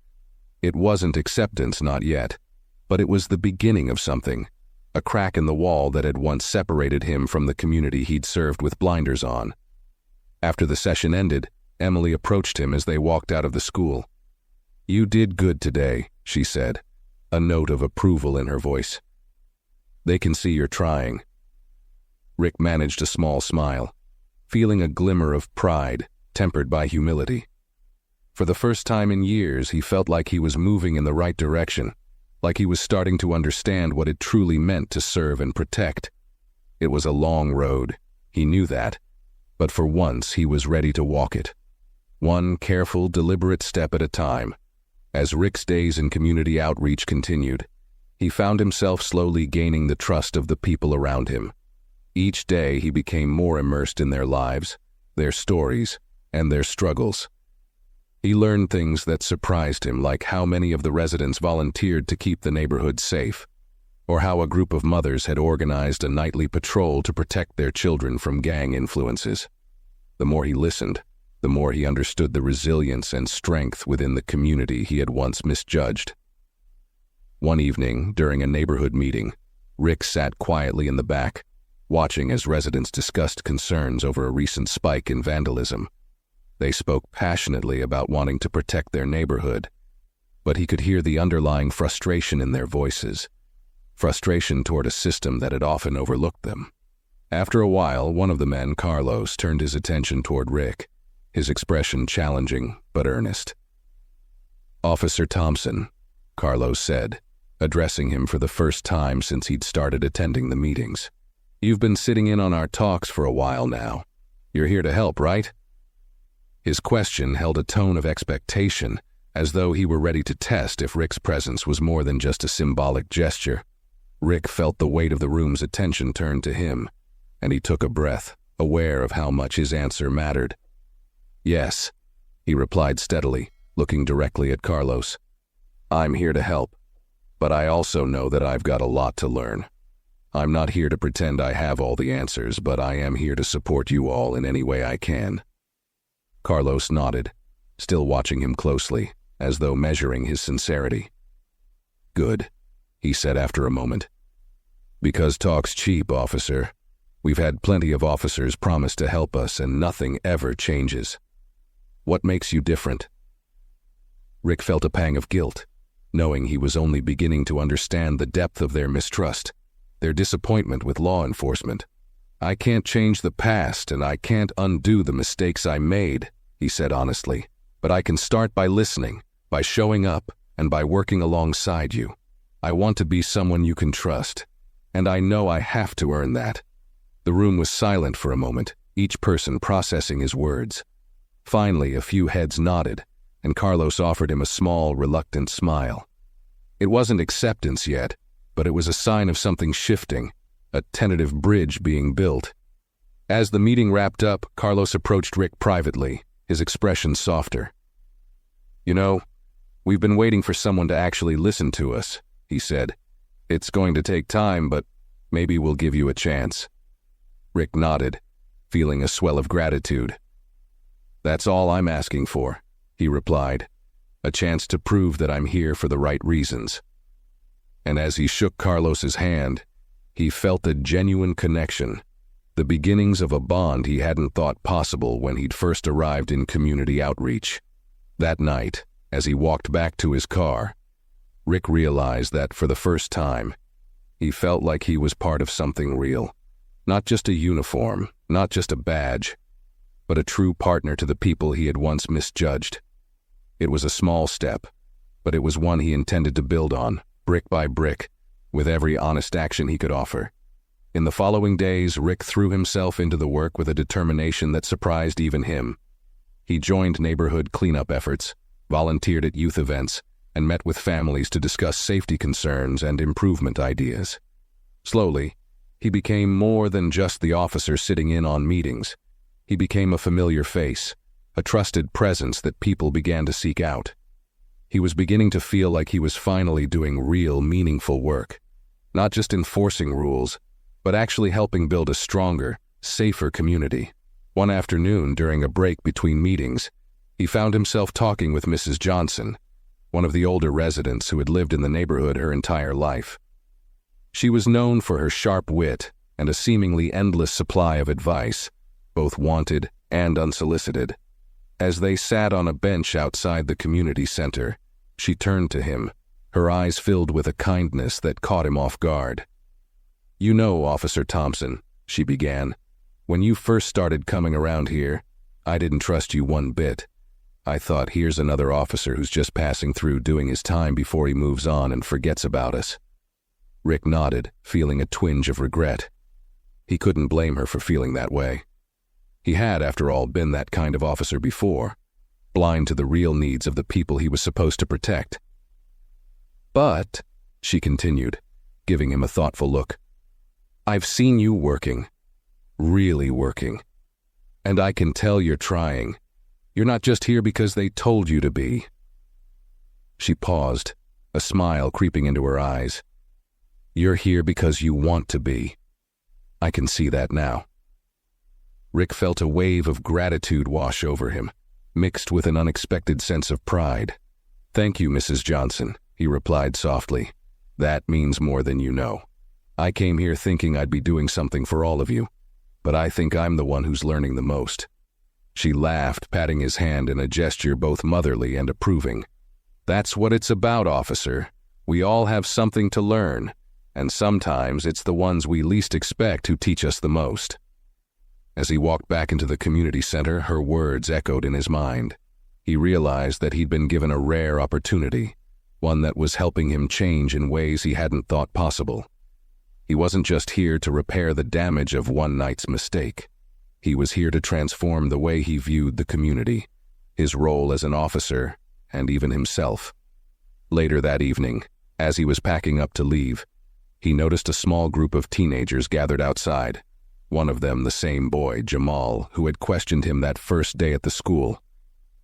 It wasn't acceptance, not yet, but it was the beginning of something, a crack in the wall that had once separated him from the community he'd served with blinders on. After the session ended, Emily approached him as they walked out of the school. "You did good today," she said, a note of approval in her voice. "They can see you're trying." Rick managed a small smile, feeling a glimmer of pride, tempered by humility. For the first time in years, he felt like he was moving in the right direction, like he was starting to understand what it truly meant to serve and protect. It was a long road, he knew that, but for once he was ready to walk it. One careful, deliberate step at a time. As Rick's days in community outreach continued, he found himself slowly gaining the trust of the people around him. Each day he became more immersed in their lives, their stories, and their struggles. He learned things that surprised him, like how many of the residents volunteered to keep the neighborhood safe, or how a group of mothers had organized a nightly patrol to protect their children from gang influences. The more he listened, the more he understood the resilience and strength within the community he had once misjudged. One evening, during a neighborhood meeting, Rick sat quietly in the back, watching as residents discussed concerns over a recent spike in vandalism. They spoke passionately about wanting to protect their neighborhood, but he could hear the underlying frustration in their voices, frustration toward a system that had often overlooked them. After a while, one of the men, Carlos, turned his attention toward Rick, his expression challenging but earnest. "Officer Thompson," Carlos said, addressing him for the first time since he'd started attending the meetings. "You've been sitting in on our talks for a while now. You're here to help, right? His question held a tone of expectation, as though he were ready to test if Rick's presence was more than just a symbolic gesture. Rick felt the weight of the room's attention turn to him, and he took a breath, aware of how much his answer mattered. Yes, he replied steadily, looking directly at Carlos. I'm here to help, but I also know that I've got a lot to learn. I'm not here to pretend I have all the answers, but I am here to support you all in any way I can. Carlos nodded, still watching him closely, as though measuring his sincerity. Good, he said after a moment. Because talk's cheap, officer. We've had plenty of officers promise to help us, and nothing ever changes. What makes you different? Rick felt a pang of guilt, knowing he was only beginning to understand the depth of their mistrust, their disappointment with law enforcement. I can't change the past, and I can't undo the mistakes I made, he said honestly, but I can start by listening, by showing up, and by working alongside you. I want to be someone you can trust, and I know I have to earn that. The room was silent for a moment, each person processing his words. Finally, a few heads nodded, and Carlos offered him a small, reluctant smile. It wasn't acceptance yet, but it was a sign of something shifting, a tentative bridge being built. As the meeting wrapped up, Carlos approached Rick privately, his expression softer. You know, we've been waiting for someone to actually listen to us, he said. It's going to take time, but maybe we'll give you a chance. Rick nodded, feeling a swell of gratitude. That's all I'm asking for, he replied, a chance to prove that I'm here for the right reasons. And as he shook Carlos's hand, he felt a genuine connection, the beginnings of a bond he hadn't thought possible when he'd first arrived in community outreach. That night, as he walked back to his car, Rick realized that for the first time, he felt like he was part of something real. Not just a uniform, not just a badge, but a true partner to the people he had once misjudged. It was a small step, but it was one he intended to build on, brick by brick, with every honest action he could offer. In the following days, Rick threw himself into the work with a determination that surprised even him. He joined neighborhood cleanup efforts, volunteered at youth events, and met with families to discuss safety concerns and improvement ideas. Slowly, he became more than just the officer sitting in on meetings. He became a familiar face, a trusted presence that people began to seek out. He was beginning to feel like he was finally doing real, meaningful work, not just enforcing rules, but actually helping build a stronger, safer community. One afternoon, during a break between meetings, he found himself talking with Mrs. Johnson, one of the older residents who had lived in the neighborhood her entire life. She was known for her sharp wit and a seemingly endless supply of advice, both wanted and unsolicited. As they sat on a bench outside the community center, she turned to him, her eyes filled with a kindness that caught him off guard. You know, Officer Thompson, she began, when you first started coming around here, I didn't trust you one bit. I thought, here's another officer who's just passing through doing his time before he moves on and forgets about us. Rick nodded, feeling a twinge of regret. He couldn't blame her for feeling that way. He had, after all, been that kind of officer before, blind to the real needs of the people he was supposed to protect. But, she continued, giving him a thoughtful look, I've seen you working, really working, and I can tell you're trying. You're not just here because they told you to be. She paused, a smile creeping into her eyes. You're here because you want to be. I can see that now. Rick felt a wave of gratitude wash over him, mixed with an unexpected sense of pride. Thank you, Mrs. Johnson, he replied softly. That means more than you know. I came here thinking I'd be doing something for all of you, but I think I'm the one who's learning the most. She laughed, patting his hand in a gesture both motherly and approving. That's what it's about, officer. We all have something to learn, and sometimes it's the ones we least expect who teach us the most. As he walked back into the community center, her words echoed in his mind. He realized that he'd been given a rare opportunity, one that was helping him change in ways he hadn't thought possible. He wasn't just here to repair the damage of one night's mistake. He was here to transform the way he viewed the community, his role as an officer, and even himself. Later that evening, as he was packing up to leave, he noticed a small group of teenagers gathered outside. One of them the same boy, Jamal, who had questioned him that first day at the school.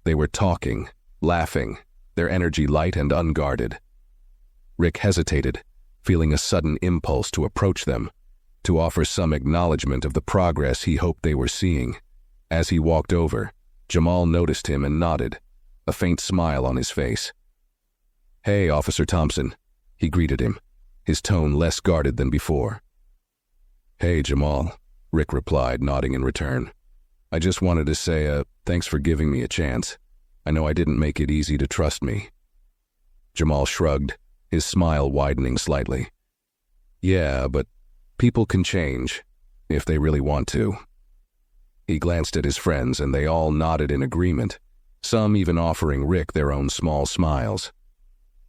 They were talking, laughing, their energy light and unguarded. Rick hesitated, feeling a sudden impulse to approach them, to offer some acknowledgement of the progress he hoped they were seeing. As he walked over, Jamal noticed him and nodded, a faint smile on his face. "Hey, Officer Thompson," he greeted him, his tone less guarded than before. "Hey, Jamal," Rick replied, nodding in return. "I just wanted to say, thanks for giving me a chance. I know I didn't make it easy to trust me." Jamal shrugged, his smile widening slightly. "Yeah, but people can change, if they really want to." He glanced at his friends and they all nodded in agreement, some even offering Rick their own small smiles.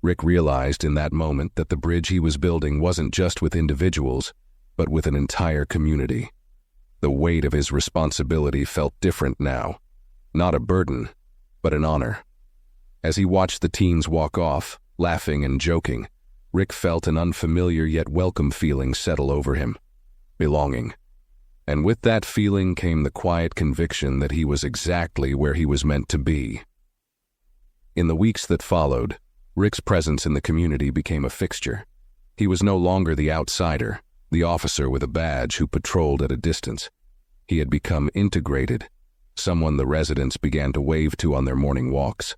Rick realized in that moment that the bridge he was building wasn't just with individuals, but with an entire community. The weight of his responsibility felt different now, not a burden, but an honor. As he watched the teens walk off, laughing and joking, Rick felt an unfamiliar yet welcome feeling settle over him. Belonging. And with that feeling came the quiet conviction that he was exactly where he was meant to be. In the weeks that followed, Rick's presence in the community became a fixture. He was no longer the outsider, the officer with a badge who patrolled at a distance. He had become integrated, someone the residents began to wave to on their morning walks,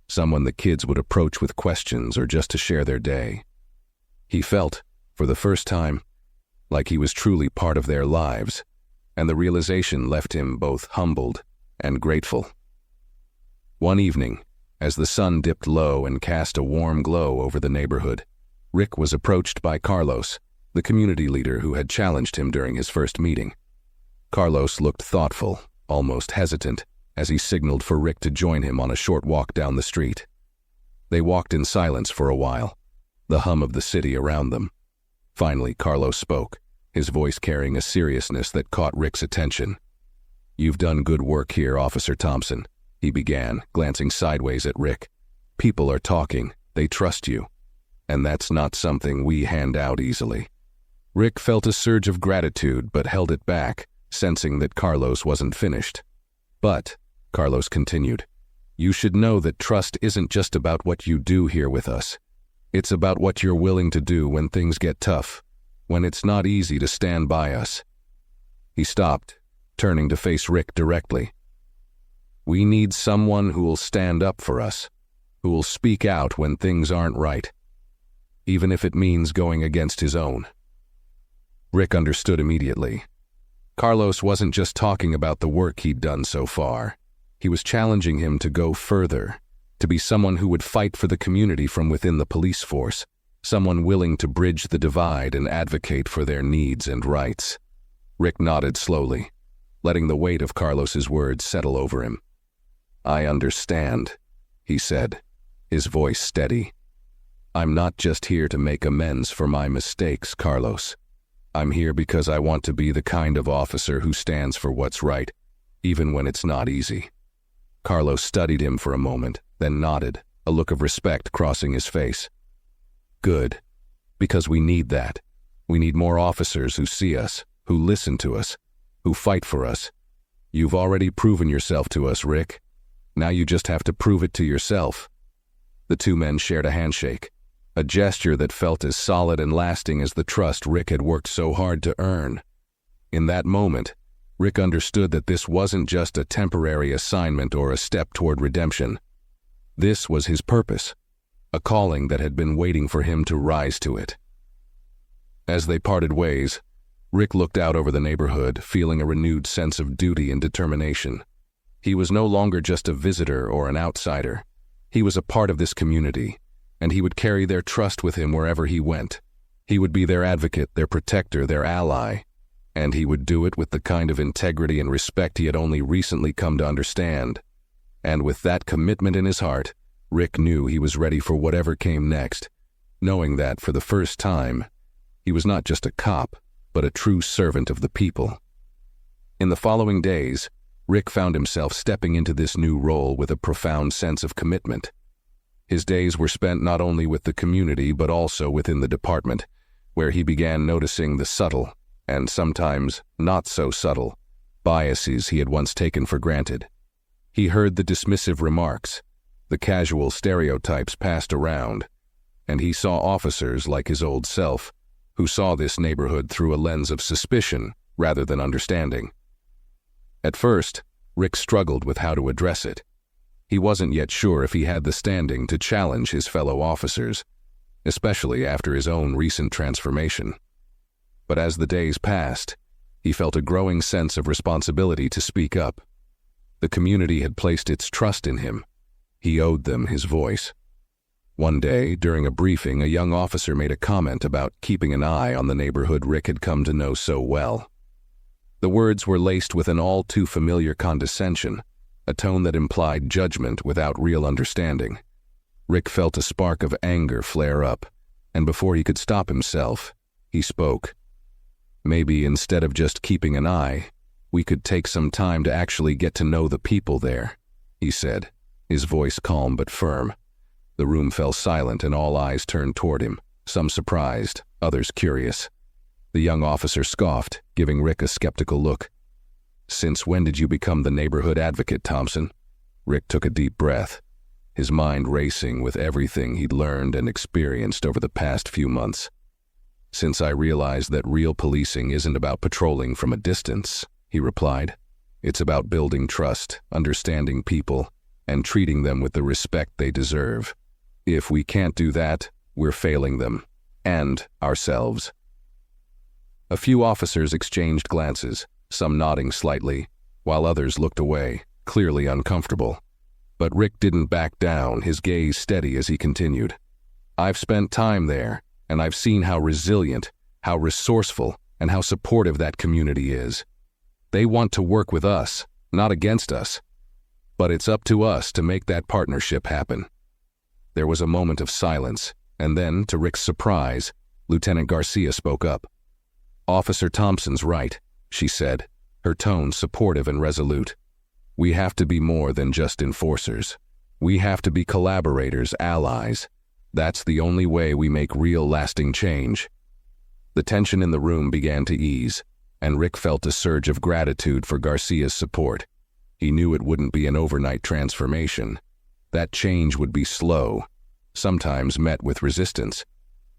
someone the kids would approach with questions or just to share their day. He felt, for the first time, like he was truly part of their lives, and the realization left him both humbled and grateful. One evening, as the sun dipped low and cast a warm glow over the neighborhood, Rick was approached by Carlos, the community leader who had challenged him during his first meeting. Carlos looked thoughtful, almost hesitant, as he signaled for Rick to join him on a short walk down the street. They walked in silence for a while, the hum of the city around them. Finally, Carlos spoke, his voice carrying a seriousness that caught Rick's attention. "You've done good work here, Officer Thompson," he began, glancing sideways at Rick. "People are talking, they trust you, and that's not something we hand out easily." Rick felt a surge of gratitude but held it back, sensing that Carlos wasn't finished. "But," Carlos continued, "you should know that trust isn't just about what you do here with us. It's about what you're willing to do when things get tough, when it's not easy to stand by us." He stopped, turning to face Rick directly. "We need someone who will stand up for us, who will speak out when things aren't right, even if it means going against his own." Rick understood immediately. Carlos wasn't just talking about the work he'd done so far. He was challenging him to go further, to be someone who would fight for the community from within the police force, someone willing to bridge the divide and advocate for their needs and rights. Rick nodded slowly, letting the weight of Carlos's words settle over him. "I understand," he said, his voice steady. "I'm not just here to make amends for my mistakes, Carlos. I'm here because I want to be the kind of officer who stands for what's right, even when it's not easy." Carlos studied him for a moment, then nodded, a look of respect crossing his face. "Good, because we need that. We need more officers who see us, who listen to us, who fight for us. You've already proven yourself to us, Rick. Now you just have to prove it to yourself." The two men shared a handshake, a gesture that felt as solid and lasting as the trust Rick had worked so hard to earn. In that moment, Rick understood that this wasn't just a temporary assignment or a step toward redemption. This was his purpose, a calling that had been waiting for him to rise to it. As they parted ways, Rick looked out over the neighborhood, feeling a renewed sense of duty and determination. He was no longer just a visitor or an outsider. He was a part of this community, and he would carry their trust with him wherever he went. He would be their advocate, their protector, their ally, and he would do it with the kind of integrity and respect he had only recently come to understand. And with that commitment in his heart, Rick knew he was ready for whatever came next, knowing that, for the first time, he was not just a cop, but a true servant of the people. In the following days, Rick found himself stepping into this new role with a profound sense of commitment. His days were spent not only with the community but also within the department, where he began noticing the subtle, and sometimes not so subtle, biases he had once taken for granted. He heard the dismissive remarks, the casual stereotypes passed around, and he saw officers like his old self, who saw this neighborhood through a lens of suspicion rather than understanding. At first, Rick struggled with how to address it. He wasn't yet sure if he had the standing to challenge his fellow officers, especially after his own recent transformation. But as the days passed, he felt a growing sense of responsibility to speak up. The community had placed its trust in him. He owed them his voice. One day, during a briefing, a young officer made a comment about keeping an eye on the neighborhood Rick had come to know so well. The words were laced with an all-too-familiar condescension, a tone that implied judgment without real understanding. Rick felt a spark of anger flare up, and before he could stop himself, he spoke. "Maybe instead of just keeping an eye, we could take some time to actually get to know the people there," he said, his voice calm but firm. The room fell silent and all eyes turned toward him, some surprised, others curious. The young officer scoffed, giving Rick a skeptical look. "Since when did you become the neighborhood advocate, Thompson?" Rick took a deep breath, his mind racing with everything he'd learned and experienced over the past few months. "Since I realized that real policing isn't about patrolling from a distance," he replied. "It's about building trust, understanding people, and treating them with the respect they deserve. If we can't do that, we're failing them, and ourselves." A few officers exchanged glances, some nodding slightly, while others looked away, clearly uncomfortable. But Rick didn't back down, his gaze steady as he continued. "I've spent time there, and I've seen how resilient, how resourceful, and how supportive that community is. They want to work with us, not against us. But it's up to us to make that partnership happen." There was a moment of silence, and then, to Rick's surprise, Lieutenant Garcia spoke up. "Officer Thompson's right," she said, her tone supportive and resolute. "We have to be more than just enforcers. We have to be collaborators, allies. That's the only way we make real lasting change." The tension in the room began to ease, and Rick felt a surge of gratitude for Garcia's support. He knew it wouldn't be an overnight transformation. That change would be slow, sometimes met with resistance.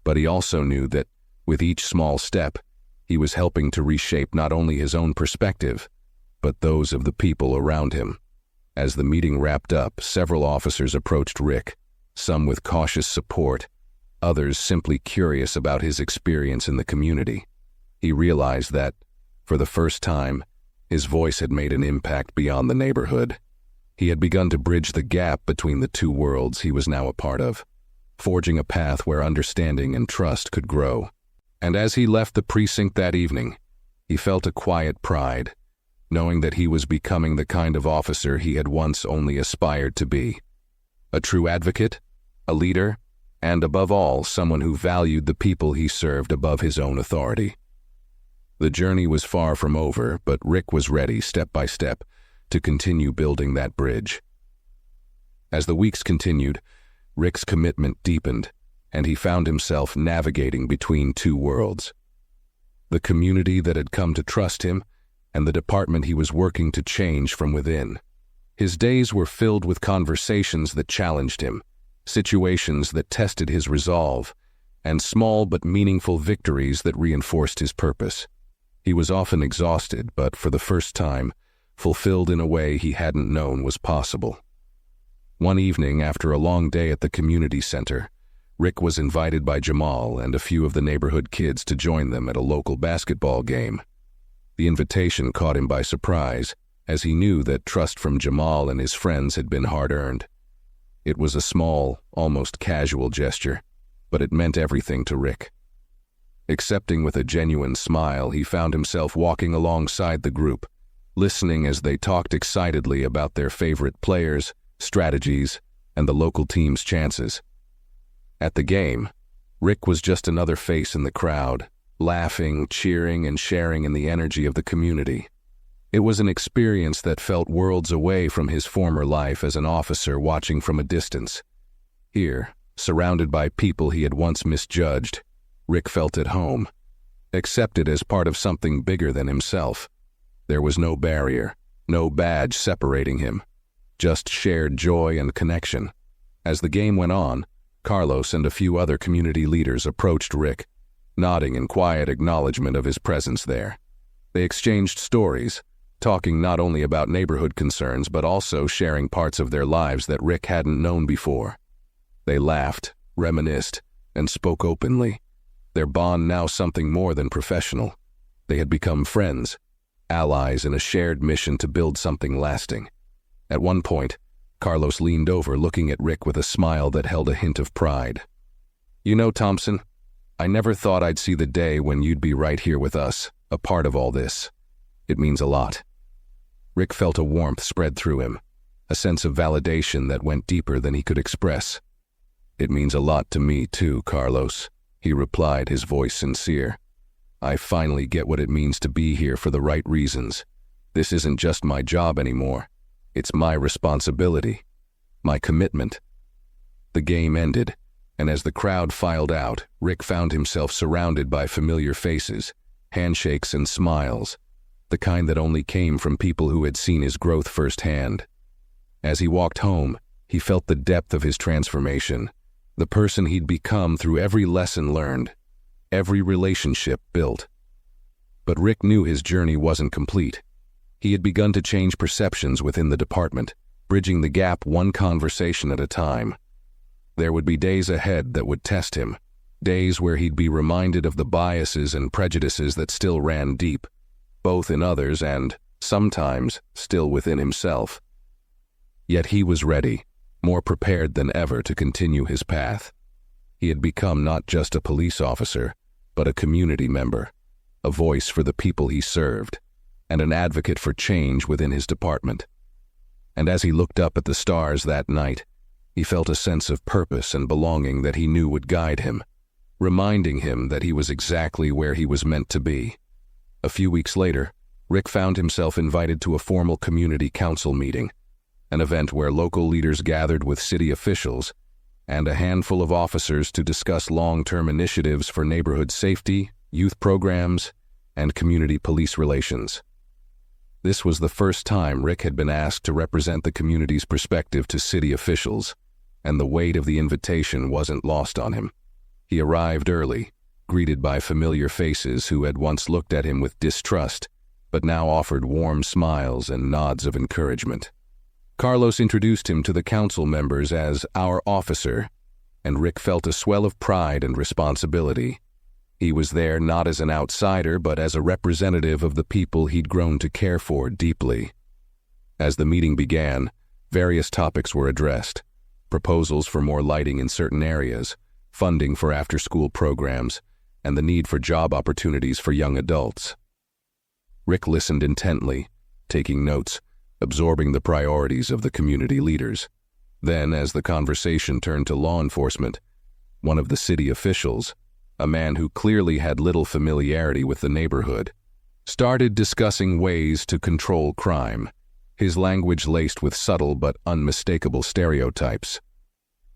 But he also knew that, with each small step, he was helping to reshape not only his own perspective, but those of the people around him. As the meeting wrapped up, several officers approached Rick, some with cautious support, others simply curious about his experience in the community. He realized that, for the first time, his voice had made an impact beyond the neighborhood. He had begun to bridge the gap between the two worlds he was now a part of, forging a path where understanding and trust could grow. And as he left the precinct that evening, he felt a quiet pride, knowing that he was becoming the kind of officer he had once only aspired to be. A true advocate, a leader, and above all, someone who valued the people he served above his own authority. The journey was far from over, but Rick was ready, step by step, to continue building that bridge. As the weeks continued, Rick's commitment deepened, and he found himself navigating between two worlds. The community that had come to trust him, and the department he was working to change from within. His days were filled with conversations that challenged him, situations that tested his resolve, and small but meaningful victories that reinforced his purpose. He was often exhausted, but for the first time, fulfilled in a way he hadn't known was possible. One evening, after a long day at the community center, Rick was invited by Jamal and a few of the neighborhood kids to join them at a local basketball game. The invitation caught him by surprise, as he knew that trust from Jamal and his friends had been hard-earned. It was a small, almost casual gesture, but it meant everything to Rick. Accepting with a genuine smile, he found himself walking alongside the group, listening as they talked excitedly about their favorite players, strategies, and the local team's chances. At the game, Rick was just another face in the crowd, laughing, cheering, and sharing in the energy of the community. It was an experience that felt worlds away from his former life as an officer watching from a distance. Here, surrounded by people he had once misjudged, Rick felt at home, accepted as part of something bigger than himself. There was no barrier, no badge separating him, just shared joy and connection. As the game went on, Carlos and a few other community leaders approached Rick, nodding in quiet acknowledgement of his presence there. They exchanged stories, talking not only about neighborhood concerns but also sharing parts of their lives that Rick hadn't known before. They laughed, reminisced, and spoke openly, their bond now something more than professional. They had become friends, allies in a shared mission to build something lasting. At one point, Carlos leaned over, looking at Rick with a smile that held a hint of pride. "You know, Thompson, I never thought I'd see the day when you'd be right here with us, a part of all this. It means a lot." Rick felt a warmth spread through him, a sense of validation that went deeper than he could express. "It means a lot to me too, Carlos," he replied, his voice sincere. "I finally get what it means to be here for the right reasons. This isn't just my job anymore. It's my responsibility, my commitment." The game ended, and as the crowd filed out, Rick found himself surrounded by familiar faces, handshakes and smiles, the kind that only came from people who had seen his growth firsthand. As he walked home, he felt the depth of his transformation, the person he'd become through every lesson learned, every relationship built. But Rick knew his journey wasn't complete. He had begun to change perceptions within the department, bridging the gap one conversation at a time. There would be days ahead that would test him, days where he'd be reminded of the biases and prejudices that still ran deep, both in others and, sometimes, still within himself. Yet he was ready, more prepared than ever to continue his path. He had become not just a police officer, but a community member, a voice for the people he served, and an advocate for change within his department. And as he looked up at the stars that night, he felt a sense of purpose and belonging that he knew would guide him, reminding him that he was exactly where he was meant to be. A few weeks later, Rick found himself invited to a formal community council meeting, an event where local leaders gathered with city officials and a handful of officers to discuss long-term initiatives for neighborhood safety, youth programs, and community police relations. This was the first time Rick had been asked to represent the community's perspective to city officials, and the weight of the invitation wasn't lost on him. He arrived early, greeted by familiar faces who had once looked at him with distrust, but now offered warm smiles and nods of encouragement. Carlos introduced him to the council members as "our officer," and Rick felt a swell of pride and responsibility. He was there not as an outsider, but as a representative of the people he'd grown to care for deeply. As the meeting began, various topics were addressed: proposals for more lighting in certain areas, funding for after-school programs, and the need for job opportunities for young adults. Rick listened intently, taking notes, absorbing the priorities of the community leaders. Then, as the conversation turned to law enforcement, one of the city officials, a man who clearly had little familiarity with the neighborhood, started discussing ways to control crime, his language laced with subtle but unmistakable stereotypes.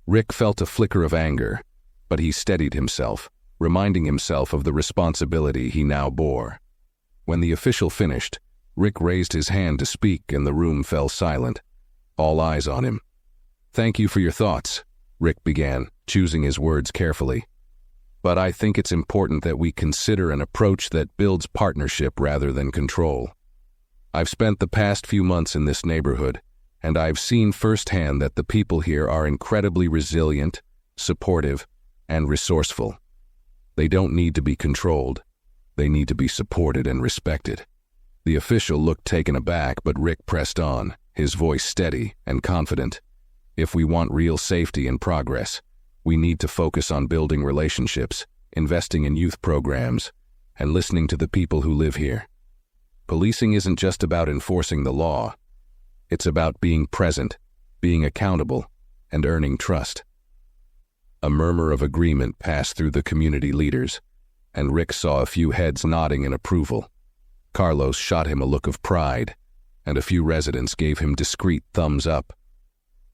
Rick felt a flicker of anger, but he steadied himself, reminding himself of the responsibility he now bore. When the official finished, Rick raised his hand to speak and the room fell silent, all eyes on him. "Thank you for your thoughts," Rick began, choosing his words carefully. "But I think it's important that we consider an approach that builds partnership rather than control. I've spent the past few months in this neighborhood, and I've seen firsthand that the people here are incredibly resilient, supportive, and resourceful. They don't need to be controlled. They need to be supported and respected." The official looked taken aback, but Rick pressed on, his voice steady and confident. "If we want real safety and progress, we need to focus on building relationships, investing in youth programs, and listening to the people who live here. Policing isn't just about enforcing the law. It's about being present, being accountable, and earning trust." A murmur of agreement passed through the community leaders, and Rick saw a few heads nodding in approval. Carlos shot him a look of pride, and a few residents gave him discreet thumbs up.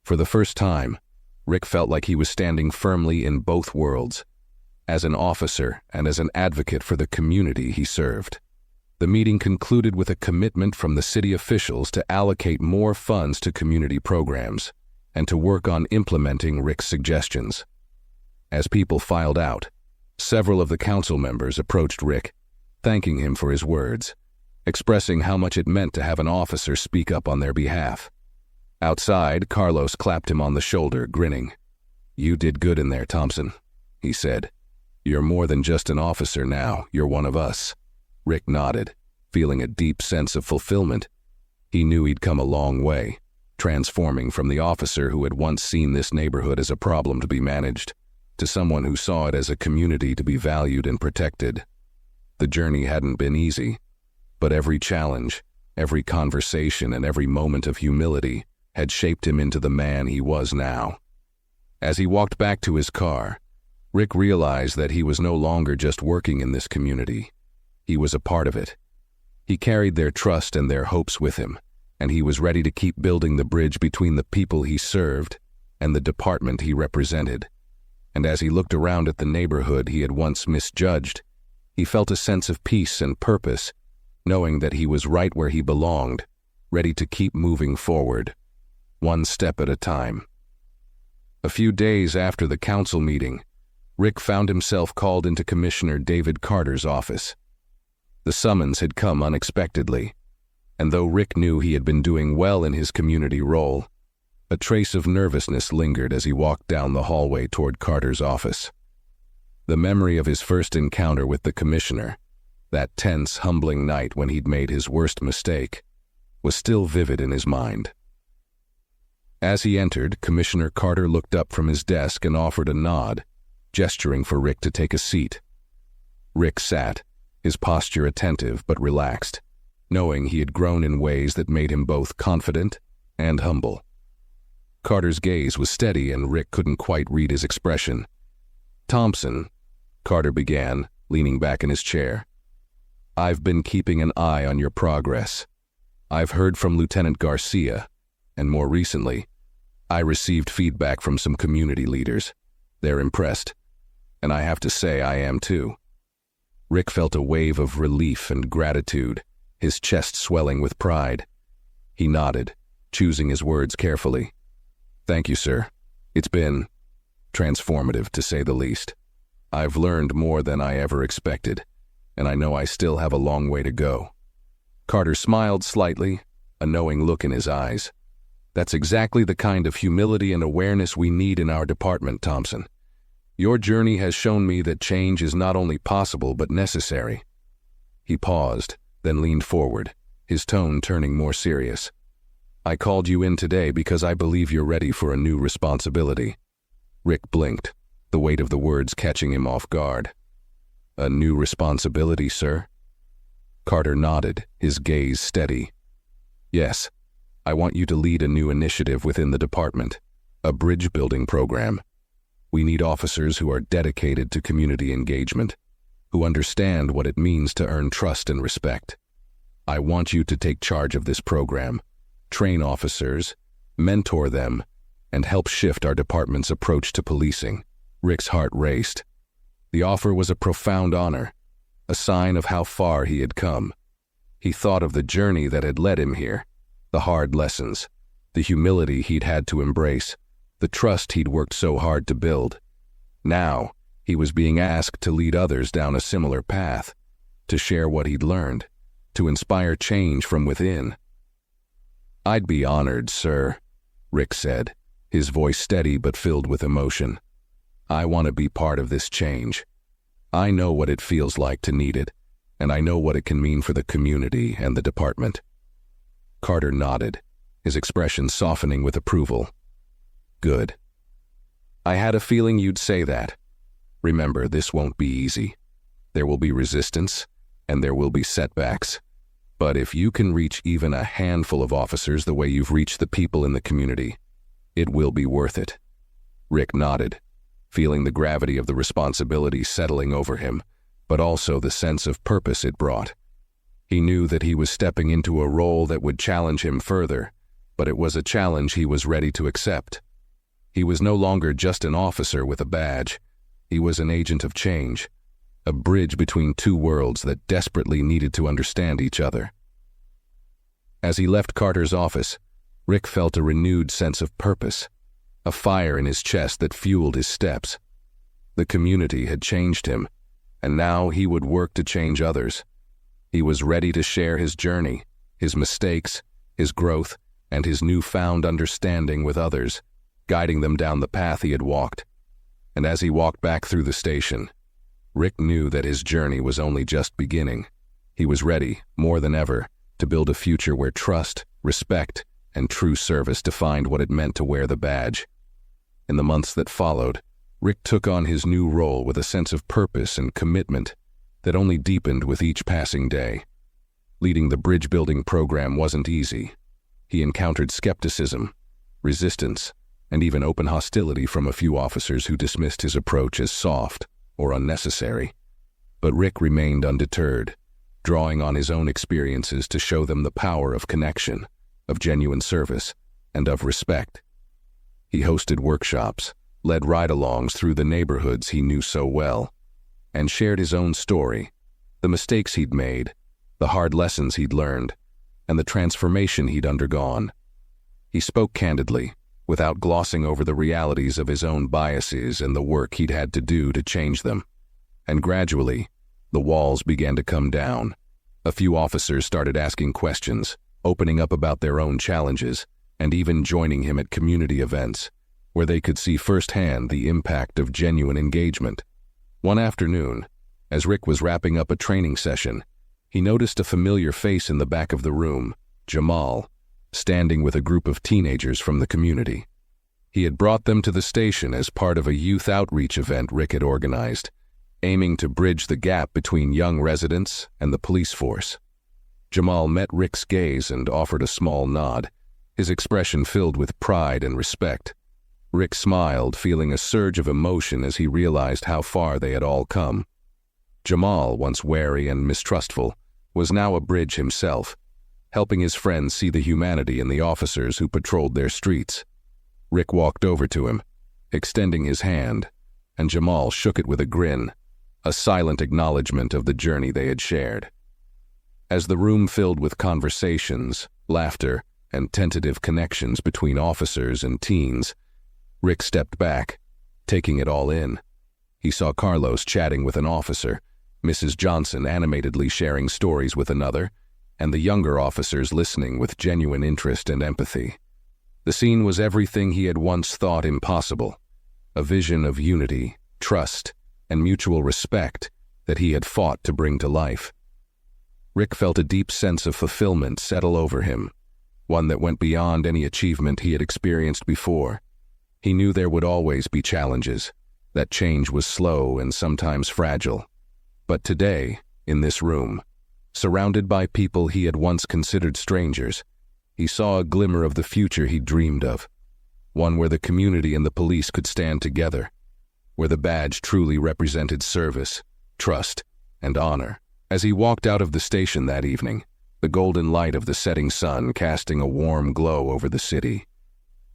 For the first time, Rick felt like he was standing firmly in both worlds, as an officer and as an advocate for the community he served. The meeting concluded with a commitment from the city officials to allocate more funds to community programs and to work on implementing Rick's suggestions. As people filed out, several of the council members approached Rick, thanking him for his words, expressing how much it meant to have an officer speak up on their behalf. Outside, Carlos clapped him on the shoulder, grinning. "You did good in there, Thompson," he said. "You're more than just an officer now, you're one of us." Rick nodded, feeling a deep sense of fulfillment. He knew he'd come a long way, transforming from the officer who had once seen this neighborhood as a problem to be managed, to someone who saw it as a community to be valued and protected. The journey hadn't been easy, but every challenge, every conversation, and every moment of humility had shaped him into the man he was now. As he walked back to his car, Rick realized that he was no longer just working in this community. He was a part of it. He carried their trust and their hopes with him, and he was ready to keep building the bridge between the people he served and the department he represented. And as he looked around at the neighborhood he had once misjudged, he felt a sense of peace and purpose, knowing that he was right where he belonged, ready to keep moving forward, one step at a time. A few days after the council meeting, Rick found himself called into Commissioner David Carter's office. The summons had come unexpectedly, and though Rick knew he had been doing well in his community role, a trace of nervousness lingered as he walked down the hallway toward Carter's office. The memory of his first encounter with the commissioner, that tense, humbling night when he'd made his worst mistake, was still vivid in his mind. As he entered, Commissioner Carter looked up from his desk and offered a nod, gesturing for Rick to take a seat. Rick sat, his posture attentive but relaxed, knowing he had grown in ways that made him both confident and humble. Carter's gaze was steady and Rick couldn't quite read his expression. "Thompson," Carter began, leaning back in his chair, "I've been keeping an eye on your progress. I've heard from Lieutenant Garcia, and more recently, I received feedback from some community leaders. They're impressed, and I have to say I am too." Rick felt a wave of relief and gratitude, his chest swelling with pride. He nodded, choosing his words carefully. "Thank you, sir. It's been transformative, to say the least. I've learned more than I ever expected, and I know I still have a long way to go." Carter smiled slightly, a knowing look in his eyes. "That's exactly the kind of humility and awareness we need in our department, Thompson. Your journey has shown me that change is not only possible but necessary." He paused, then leaned forward, his tone turning more serious. "I called you in today because I believe you're ready for a new responsibility." Rick blinked, the weight of the words catching him off guard. "A new responsibility, sir?" Carter nodded, his gaze steady. "Yes, I want you to lead a new initiative within the department, a bridge-building program. We need officers who are dedicated to community engagement, who understand what it means to earn trust and respect. I want you to take charge of this program, train officers, mentor them, and help shift our department's approach to policing." Rick's heart raced. The offer was a profound honor, a sign of how far he had come. He thought of the journey that had led him here, the hard lessons, the humility he'd had to embrace, the trust he'd worked so hard to build. Now, he was being asked to lead others down a similar path, to share what he'd learned, to inspire change from within. "I'd be honored, sir," Rick said, his voice steady but filled with emotion. "I want to be part of this change. I know what it feels like to need it, and I know what it can mean for the community and the department." Carter nodded, his expression softening with approval. "Good. I had a feeling you'd say that. Remember, this won't be easy. There will be resistance, and there will be setbacks. But if you can reach even a handful of officers the way you've reached the people in the community, it will be worth it." Rick nodded, feeling the gravity of the responsibility settling over him, but also the sense of purpose it brought. He knew that he was stepping into a role that would challenge him further, but it was a challenge he was ready to accept. He was no longer just an officer with a badge. He was an agent of change, a bridge between two worlds that desperately needed to understand each other. As he left Carter's office, Rick felt a renewed sense of purpose, a fire in his chest that fueled his steps. The community had changed him, and now he would work to change others. He was ready to share his journey, his mistakes, his growth, and his newfound understanding with others, guiding them down the path he had walked. And as he walked back through the station, Rick knew that his journey was only just beginning. He was ready, more than ever, to build a future where trust, respect, and true service defined what it meant to wear the badge. In the months that followed, Rick took on his new role with a sense of purpose and commitment that only deepened with each passing day. Leading the bridge-building program wasn't easy. He encountered skepticism, resistance, and even open hostility from a few officers who dismissed his approach as soft or unnecessary. But Rick remained undeterred, drawing on his own experiences to show them the power of connection, of genuine service, and of respect. He hosted workshops, led ride-alongs through the neighborhoods he knew so well, and shared his own story, the mistakes he'd made, the hard lessons he'd learned, and the transformation he'd undergone. He spoke candidly, without glossing over the realities of his own biases and the work he'd had to do to change them. And gradually, the walls began to come down. A few officers started asking questions, opening up about their own challenges, and even joining him at community events, where they could see firsthand the impact of genuine engagement. One afternoon, as Rick was wrapping up a training session, he noticed a familiar face in the back of the room, Jamal, standing with a group of teenagers from the community. He had brought them to the station as part of a youth outreach event Rick had organized, aiming to bridge the gap between young residents and the police force. Jamal met Rick's gaze and offered a small nod, his expression filled with pride and respect. Rick smiled, feeling a surge of emotion as he realized how far they had all come. Jamal, once wary and mistrustful, was now a bridge himself, helping his friends see the humanity in the officers who patrolled their streets. Rick walked over to him, extending his hand, and Jamal shook it with a grin, a silent acknowledgement of the journey they had shared. As the room filled with conversations, laughter, and tentative connections between officers and teens, Rick stepped back, taking it all in. He saw Carlos chatting with an officer, Mrs. Johnson animatedly sharing stories with another, and the younger officers listening with genuine interest and empathy. The scene was everything he had once thought impossible, a vision of unity, trust, and mutual respect that he had fought to bring to life. Rick felt a deep sense of fulfillment settle over him, one that went beyond any achievement he had experienced before. He knew there would always be challenges, that change was slow and sometimes fragile. But today, in this room, surrounded by people he had once considered strangers, he saw a glimmer of the future he dreamed of, one where the community and the police could stand together, where the badge truly represented service, trust, and honor. As he walked out of the station that evening, the golden light of the setting sun casting a warm glow over the city,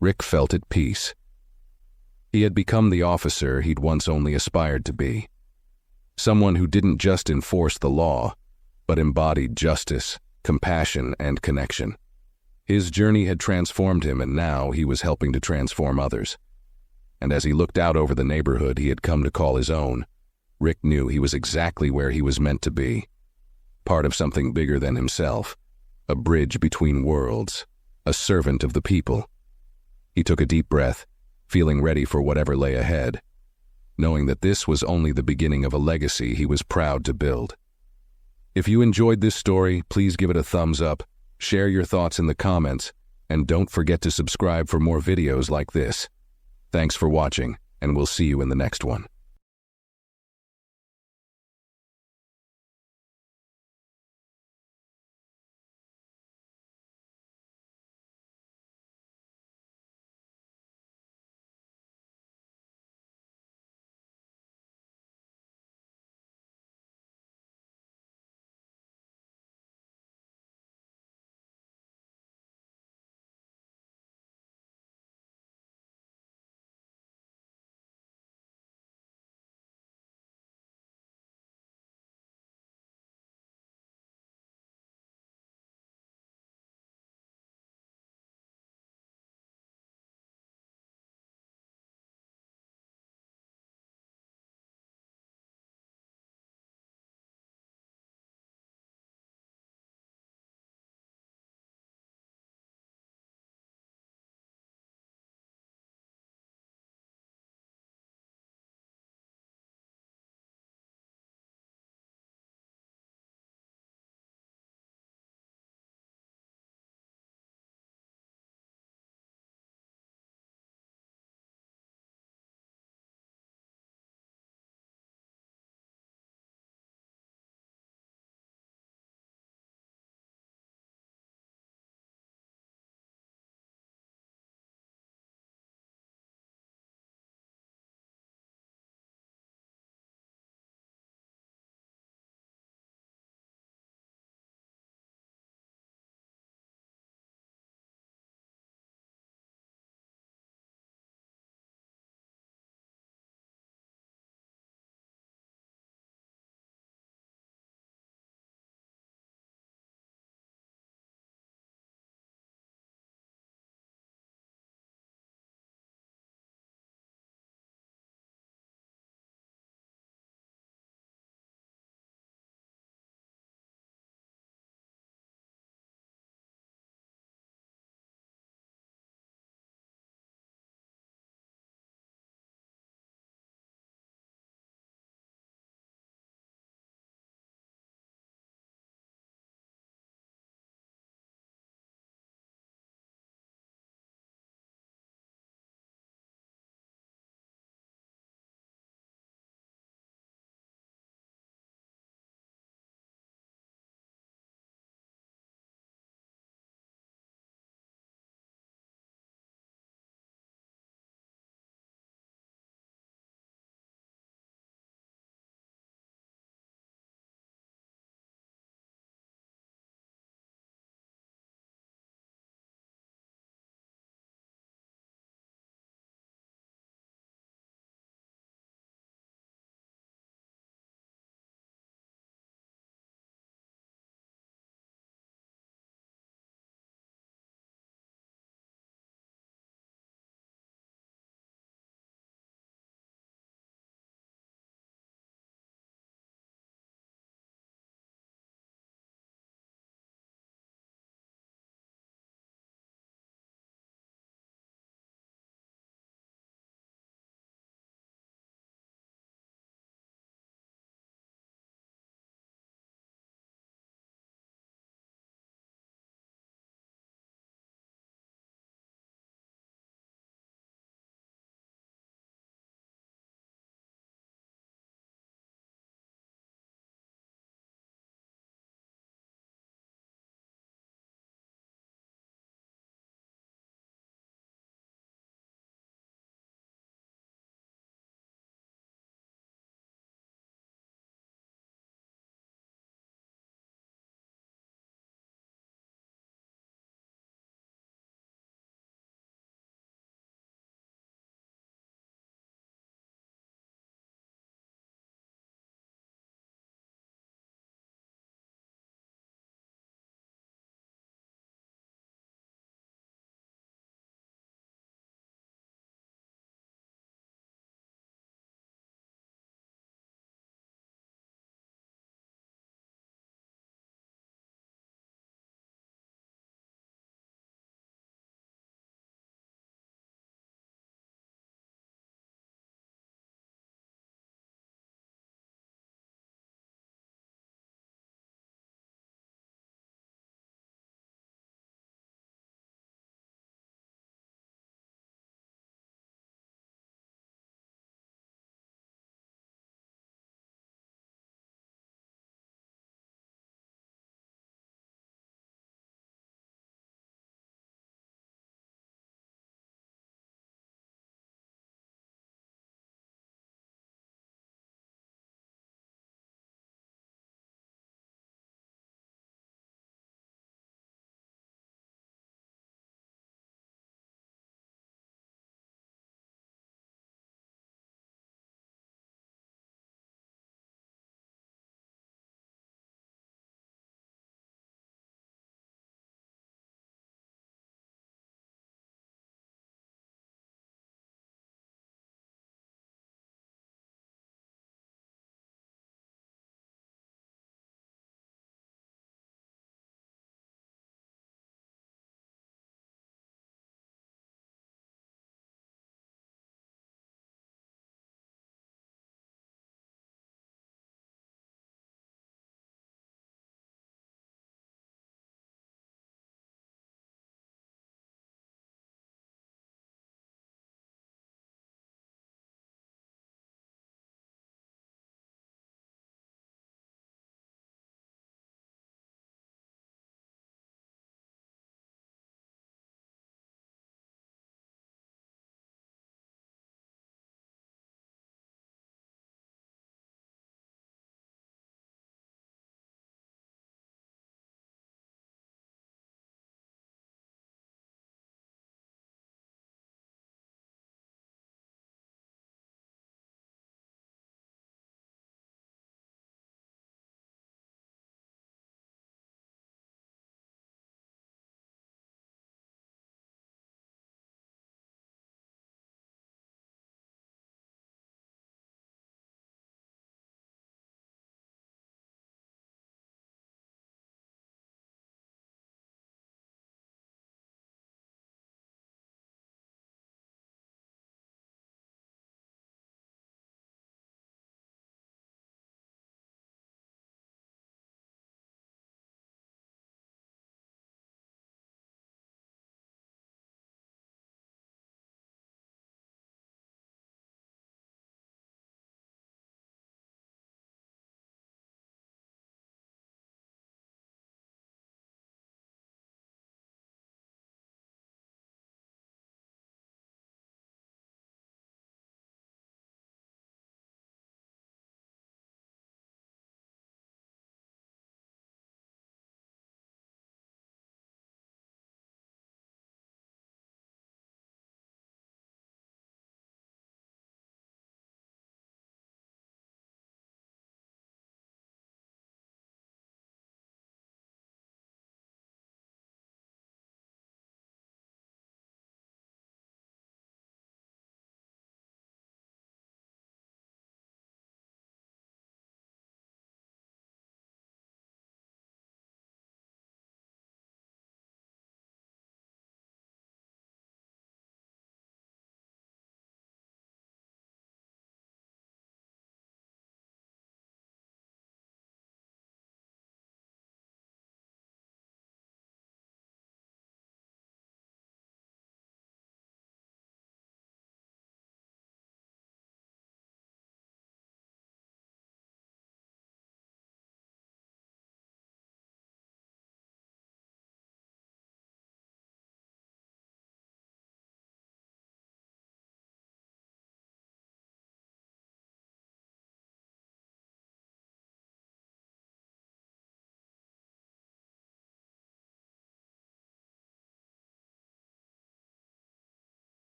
Rick felt at peace. He had become the officer he'd once only aspired to be, someone who didn't just enforce the law, but embodied justice, compassion, and connection. His journey had transformed him, and now he was helping to transform others. And as he looked out over the neighborhood he had come to call his own, Rick knew he was exactly where he was meant to be, part of something bigger than himself, a bridge between worlds, a servant of the people. He took a deep breath, feeling ready for whatever lay ahead, knowing that this was only the beginning of a legacy he was proud to build. If you enjoyed this story, please give it a thumbs up, share your thoughts in the comments, and don't forget to subscribe for more videos like this. Thanks for watching, and we'll see you in the next one.